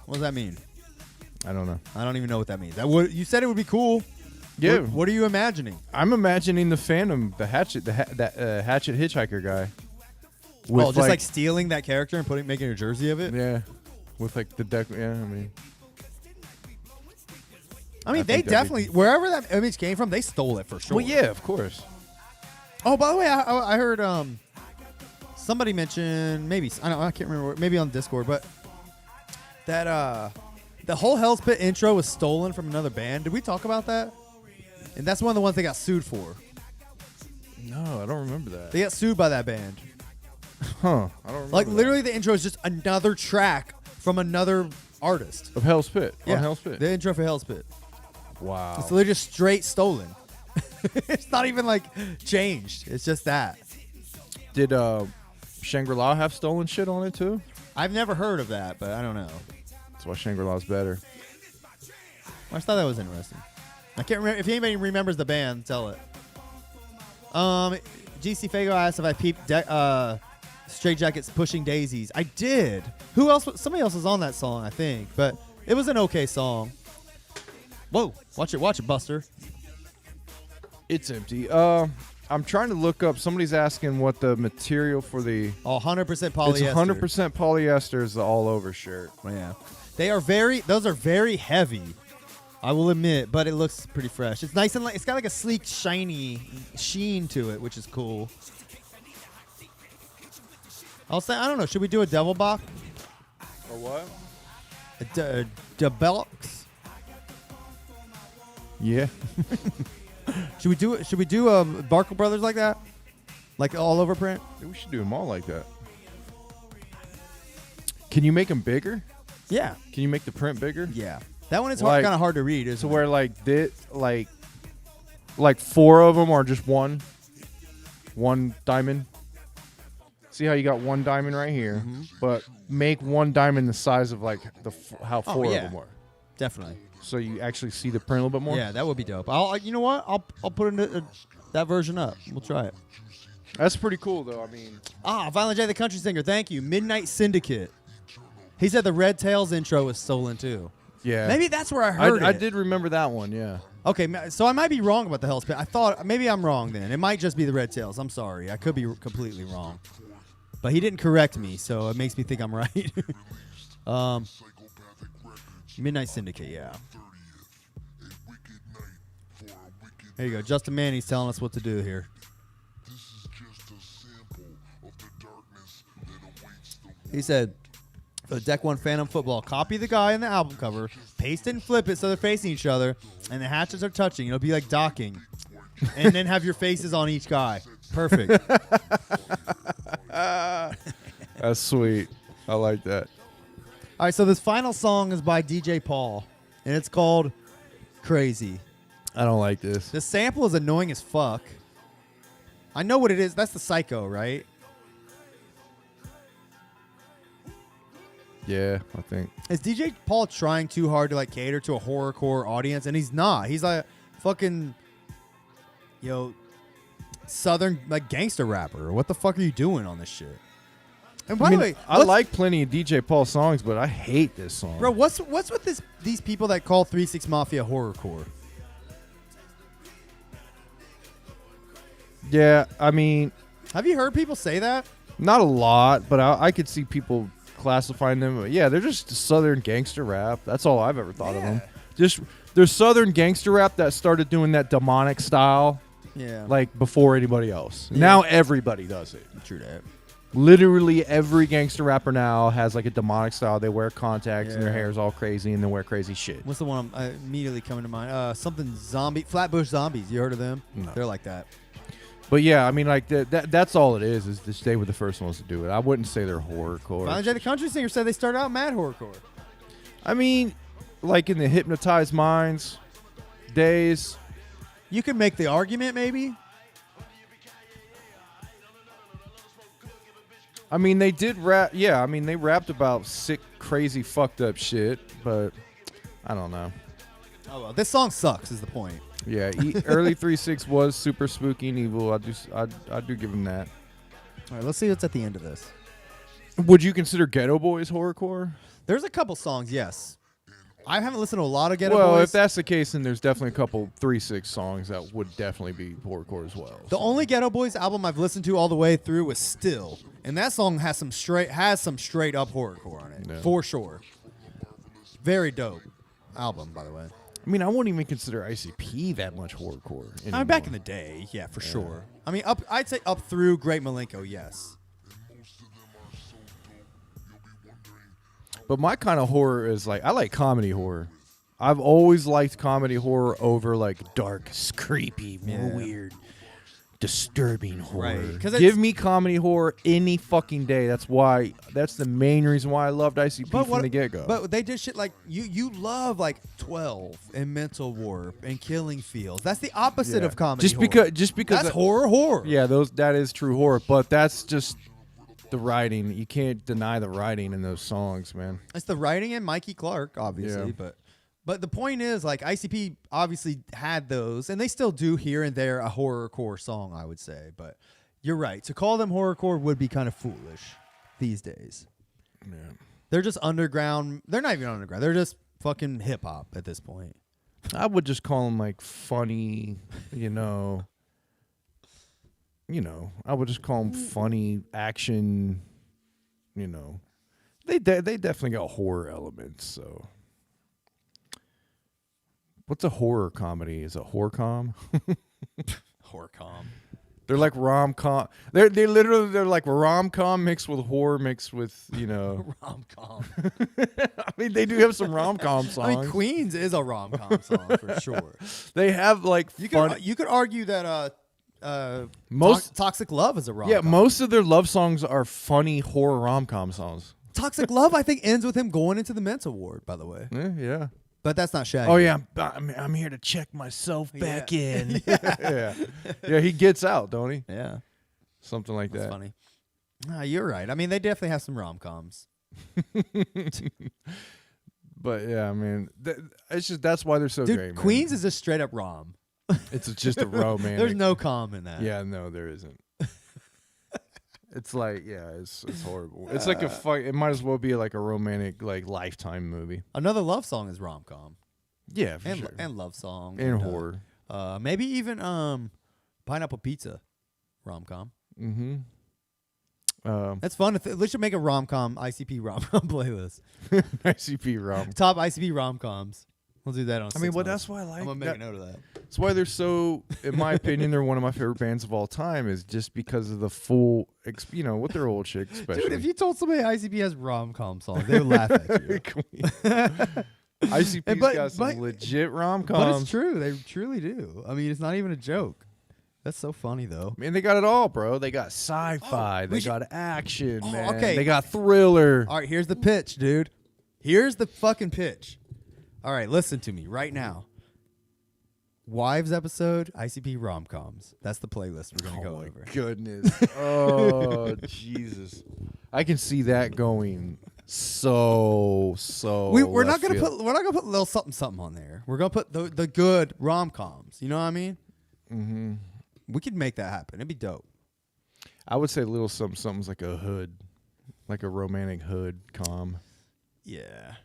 Speaker 1: What does that mean?
Speaker 2: I don't know.
Speaker 1: I don't even know what that means. You said it would be cool.
Speaker 2: Yeah.
Speaker 1: What are you imagining?
Speaker 2: I'm imagining the Phantom, the Hatchet, that Hatchet hitchhiker guy.
Speaker 1: Oh, just like stealing that character and making a jersey of it.
Speaker 2: Yeah, with like the deck. Yeah, I mean,
Speaker 1: they
Speaker 2: think that'd be-
Speaker 1: definitely wherever that image came from, they stole it for sure.
Speaker 2: Well, yeah, of course.
Speaker 1: Oh, by the way, I heard somebody mention I can't remember, maybe on Discord, but that the whole Hell's Pit intro was stolen from another band. Did we talk about that? And that's one of the ones they got sued for.
Speaker 2: No, I don't remember that.
Speaker 1: They got sued by that band.
Speaker 2: Huh? I don't remember.
Speaker 1: Like,
Speaker 2: that.
Speaker 1: literally, the intro is just another track from another artist.
Speaker 2: Of Hell's Pit.
Speaker 1: Yeah,
Speaker 2: On Hell's Pit.
Speaker 1: the intro for Hell's Pit.
Speaker 2: Wow.
Speaker 1: It's literally just straight stolen. It's not even, like, changed. It's just that.
Speaker 2: Did Shangri-La have stolen shit on it too?
Speaker 1: I've never heard of that, but I don't know.
Speaker 2: That's why Shangri-La's better.
Speaker 1: I just thought that was interesting. I can't remember. If anybody remembers the band, tell it. GC Fago asked if I peeped Straight Jackets Pushing Daisies. I did. Who else? Somebody else was on that song, I think. But it was an okay song. Whoa. Watch it, Buster.
Speaker 2: It's empty. I'm trying to look up. Somebody's asking what the material for the...
Speaker 1: Oh, 100% polyester.
Speaker 2: It's 100% polyester is the all-over shirt.
Speaker 1: Yeah. Those are very heavy, I will admit, but it looks pretty fresh. It's nice and it's got like a sleek, shiny sheen to it, which is cool. I'll say, I don't know, should we do a double box?
Speaker 2: Or what?
Speaker 1: A box?
Speaker 2: Yeah.
Speaker 1: Should we do Barkle Brothers like that? Like all over print?
Speaker 2: We should do them all like that. Can you make them bigger?
Speaker 1: Yeah.
Speaker 2: Can you make the print bigger?
Speaker 1: Yeah. That one is
Speaker 2: Like-
Speaker 1: kind of hard to read, isn't
Speaker 2: So
Speaker 1: it?
Speaker 2: where like 4 of them are just one diamond. See how you got one diamond right here,
Speaker 1: Mm-hmm.
Speaker 2: but make one diamond the size of like how 4
Speaker 1: yeah.
Speaker 2: of them are.
Speaker 1: Definitely.
Speaker 2: So you actually see the print a little bit more.
Speaker 1: Yeah, that would be dope. You know what? I'll put that version up. We'll try it.
Speaker 2: That's pretty cool though. I mean,
Speaker 1: Violent J the Country Singer. Thank you. Midnight Syndicate. He said the Red Tails intro was stolen too.
Speaker 2: yeah.
Speaker 1: Maybe that's where I heard it.
Speaker 2: I did remember that one. Yeah.
Speaker 1: Okay, so I might be wrong about the Hell's Pit. I thought maybe I'm wrong then. It might just be the Red Tails. I'm sorry. I could be completely wrong. But he didn't correct me, so it makes me think I'm right. Midnight Syndicate, yeah. There you go. Justin Manny's telling us what to do here. He said, for the Deck 1 Phantom Football, copy the guy in the album cover, paste it and flip it so they're facing each other, and the hatchets are touching. It'll be like docking. And then have your faces on each guy. Perfect.
Speaker 2: That's sweet. I like that.
Speaker 1: All right, so this final song is by DJ Paul, and it's called Crazy.
Speaker 2: I don't like this.
Speaker 1: The sample is annoying as fuck. I know what it is. That's the Psycho, right?
Speaker 2: Yeah, I think.
Speaker 1: Is DJ Paul trying too hard to like cater to a horrorcore audience? And he's not. He's like fucking, southern like gangster rapper. What the fuck are you doing on this shit? And by the way,
Speaker 2: I like plenty of DJ Paul songs, but I hate this song.
Speaker 1: bro, what's with these people that call 3 6 Mafia horrorcore?
Speaker 2: Yeah, I mean,
Speaker 1: Have you heard people say that?
Speaker 2: not a lot, but I could see people classifying them. But yeah, they're just southern gangster rap. That's all I've ever thought of them. Just there's southern gangster rap that started doing that demonic style,
Speaker 1: Yeah.
Speaker 2: like before anybody else.
Speaker 1: Yeah.
Speaker 2: Now everybody does it.
Speaker 1: True that.
Speaker 2: Literally every gangster rapper now has like a demonic style. They wear contacts and their
Speaker 1: Yeah.
Speaker 2: hair's all crazy and they wear crazy shit.
Speaker 1: What's the one immediately coming to mind? Something zombie, Flatbush Zombies. You heard of them?
Speaker 2: No.
Speaker 1: They're like that.
Speaker 2: But yeah, I mean, like that's all it is to they were the first ones to do it. I wouldn't say they're horrorcore.
Speaker 1: Violent J the Country Singer said they started out mad horrorcore.
Speaker 2: I mean, like in the Hypnotized Minds days.
Speaker 1: You could make the argument, maybe.
Speaker 2: I mean, they did rap. Yeah, I mean, they rapped about sick, crazy, fucked up shit. But I don't know.
Speaker 1: Oh well, this song sucks. Is the point?
Speaker 2: Yeah, early 3-6 was super spooky and evil. I do give him that.
Speaker 1: All right, let's see what's at the end of this.
Speaker 2: Would you consider Ghetto Boys horrorcore?
Speaker 1: There's a couple songs, yes. I haven't listened to a lot of Ghetto
Speaker 2: Well,
Speaker 1: Boys.
Speaker 2: if that's the case, then there's definitely a couple 3-6 songs that would definitely be horrorcore as well.
Speaker 1: The only Ghetto Boys album I've listened to all the way through was Still, and that song has some straight up horrorcore on it, for sure. Very dope album, by the way.
Speaker 2: I mean, I wouldn't even consider ICP that much horrorcore.
Speaker 1: I mean, back in the day, yeah, for sure. I mean, I'd say up through Great Milenko, yes.
Speaker 2: But my kind of horror is like, I like comedy horror. I've always liked comedy horror over like dark, creepy, weird, disturbing horror.
Speaker 1: Right, 'cause
Speaker 2: Give me comedy horror any fucking day. That's the main reason why I loved ICP from the get-go.
Speaker 1: But they did shit like you love like 12 and Mental Warp and Killing Fields. That's the opposite of comedy.
Speaker 2: Just because
Speaker 1: that's horror.
Speaker 2: Yeah, that is true horror, but that's just the writing. You can't deny the writing in those songs, man.
Speaker 1: It's the writing and Mikey Clark, obviously,
Speaker 2: Yeah.
Speaker 1: but the point is, like, ICP obviously had those, and they still do here and there a horrorcore song, I would say. But you're right. To call them horrorcore would be kind of foolish these days.
Speaker 2: Yeah.
Speaker 1: They're just underground. They're not even underground. They're just fucking hip hop at this point.
Speaker 2: I would just call them like funny, you know. I would just call them funny action. You know, they definitely got horror elements. So, what's a horror comedy? Is it horror-com?
Speaker 1: Horror-com.
Speaker 2: They're like rom-com. They're like rom-com mixed with horror mixed with
Speaker 1: rom-com.
Speaker 2: I mean, they do have some rom-com songs.
Speaker 1: I mean, Queens is a rom-com song for sure.
Speaker 2: They have like
Speaker 1: you could argue that
Speaker 2: most
Speaker 1: Toxic Love is a rom-com.
Speaker 2: Yeah, most of their love songs are funny horror rom-com songs.
Speaker 1: Toxic Love, I think, ends with him going into the mental ward, by the way.
Speaker 2: Yeah.
Speaker 1: But that's not Shaggy.
Speaker 2: Oh yeah, I'm here to check myself back in. Yeah, he gets out, don't he?
Speaker 1: Yeah,
Speaker 2: something like
Speaker 1: that's
Speaker 2: that.
Speaker 1: Funny. You're right. I mean, they definitely have some rom-coms.
Speaker 2: But yeah, I mean, it's just that's why they're so
Speaker 1: Dude,
Speaker 2: great. Man.
Speaker 1: Queens is a straight up rom.
Speaker 2: It's just a romantic.
Speaker 1: There's no calm in that.
Speaker 2: Yeah, no, there isn't. It's like, it's horrible. It's like it might as well be like a romantic, like Lifetime movie.
Speaker 1: Another love song is rom-com.
Speaker 2: Yeah, for sure.
Speaker 1: And love song
Speaker 2: and horror.
Speaker 1: Maybe even Pineapple Pizza, rom-com.
Speaker 2: Mm-hmm.
Speaker 1: That's fun. We should make a rom-com ICP rom-com playlist.
Speaker 2: ICP rom.
Speaker 1: Top ICP rom-coms. We'll do that on.
Speaker 2: That's why I like.
Speaker 1: I'm gonna make a note of that.
Speaker 2: That's why they're so. In my opinion, they're one of my favorite bands of all time. Is just because of the full, with their old chick, especially.
Speaker 1: Dude, if you told somebody ICP has rom-com songs, they would laugh at you.
Speaker 2: ICP's got some legit rom-coms.
Speaker 1: But it's true. They truly do. I mean, it's not even a joke. That's so funny, though.
Speaker 2: I mean, they got it all, bro. They got sci-fi. They got action, man.
Speaker 1: Okay.
Speaker 2: They got thriller.
Speaker 1: All right, here's the pitch, dude. Here's the fucking pitch. All right, listen to me right now. Wives episode, ICP rom-coms. That's the playlist we're going to go over.
Speaker 2: Oh, my goodness. Oh, Jesus. I can see that going so
Speaker 1: we're not gonna put a little something on there. We're gonna put the good rom-coms. You know what I mean?
Speaker 2: Mm-hmm.
Speaker 1: We could make that happen. It'd be dope.
Speaker 2: I would say a little something's like a hood, like a romantic hood com.
Speaker 1: Yeah.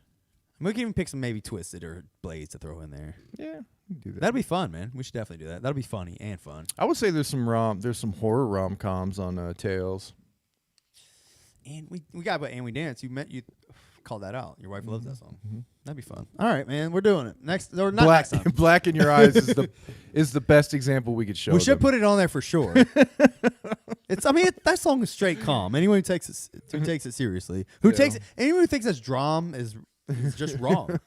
Speaker 1: We can even pick some maybe Twisted or Blaze to throw in there.
Speaker 2: Yeah, we can do that.
Speaker 1: That'd be fun, man. We should definitely do that. That'll be funny and fun.
Speaker 2: I would say there's some horror rom-coms on Tales.
Speaker 1: And we got And We Dance. You called that out. Your wife loves that song. Mm-hmm. That'd be fun. All right, man. We're doing it. Next or not next time.
Speaker 2: Black in Your Eyes is the best example we could show.
Speaker 1: We should put it on there for sure. That song is straight calm. Anyone who takes it seriously, anyone who thinks that's drum is just wrong.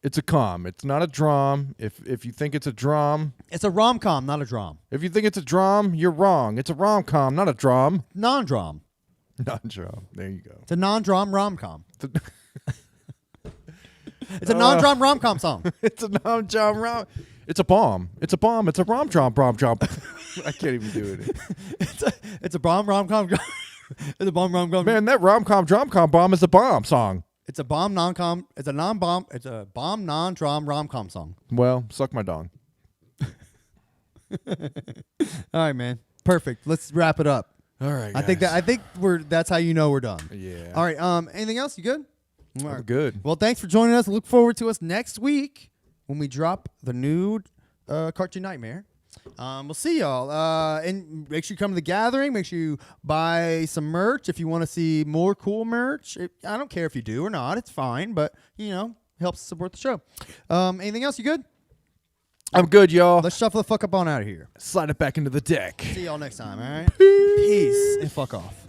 Speaker 2: It's a com. It's not a drum. If you think it's a drum,
Speaker 1: it's a rom-com, not a drum.
Speaker 2: If you think it's a drum, you're wrong. It's a rom-com, not a drum.
Speaker 1: Non-drum.
Speaker 2: Non-drum. There you go.
Speaker 1: It's a non-drum rom-com. It's a non-drum rom-com song.
Speaker 2: It's a non-drum rom. It's a bomb. It's a bomb. It's a rom-drum. I can't even do it.
Speaker 1: It's a bomb rom-com. It's a bomb rom-com.
Speaker 2: Man, that rom-com drum-com bomb is a bomb song.
Speaker 1: It's a bomb non-com. It's a non-bomb. It's a bomb non-drum rom-com song.
Speaker 2: Well, suck my dong.
Speaker 1: All right, man. Perfect. Let's wrap it up.
Speaker 2: All right.
Speaker 1: I think that's how you know we're done.
Speaker 2: Yeah.
Speaker 1: All right. Anything else? You good?
Speaker 2: We're good.
Speaker 1: Well, thanks for joining us. Look forward to us next week when we drop the new Cartoon Nightmare. We'll see y'all. And make sure you come to the gathering. Make sure you buy some merch if you want to see more cool merch. I don't care if you do or not. It's fine, but helps support the show. Anything else? You good?
Speaker 2: I'm good, y'all.
Speaker 1: Let's shuffle the fuck up on out of here.
Speaker 2: Slide it back into the deck.
Speaker 1: See y'all next time, all right? Peace and fuck off.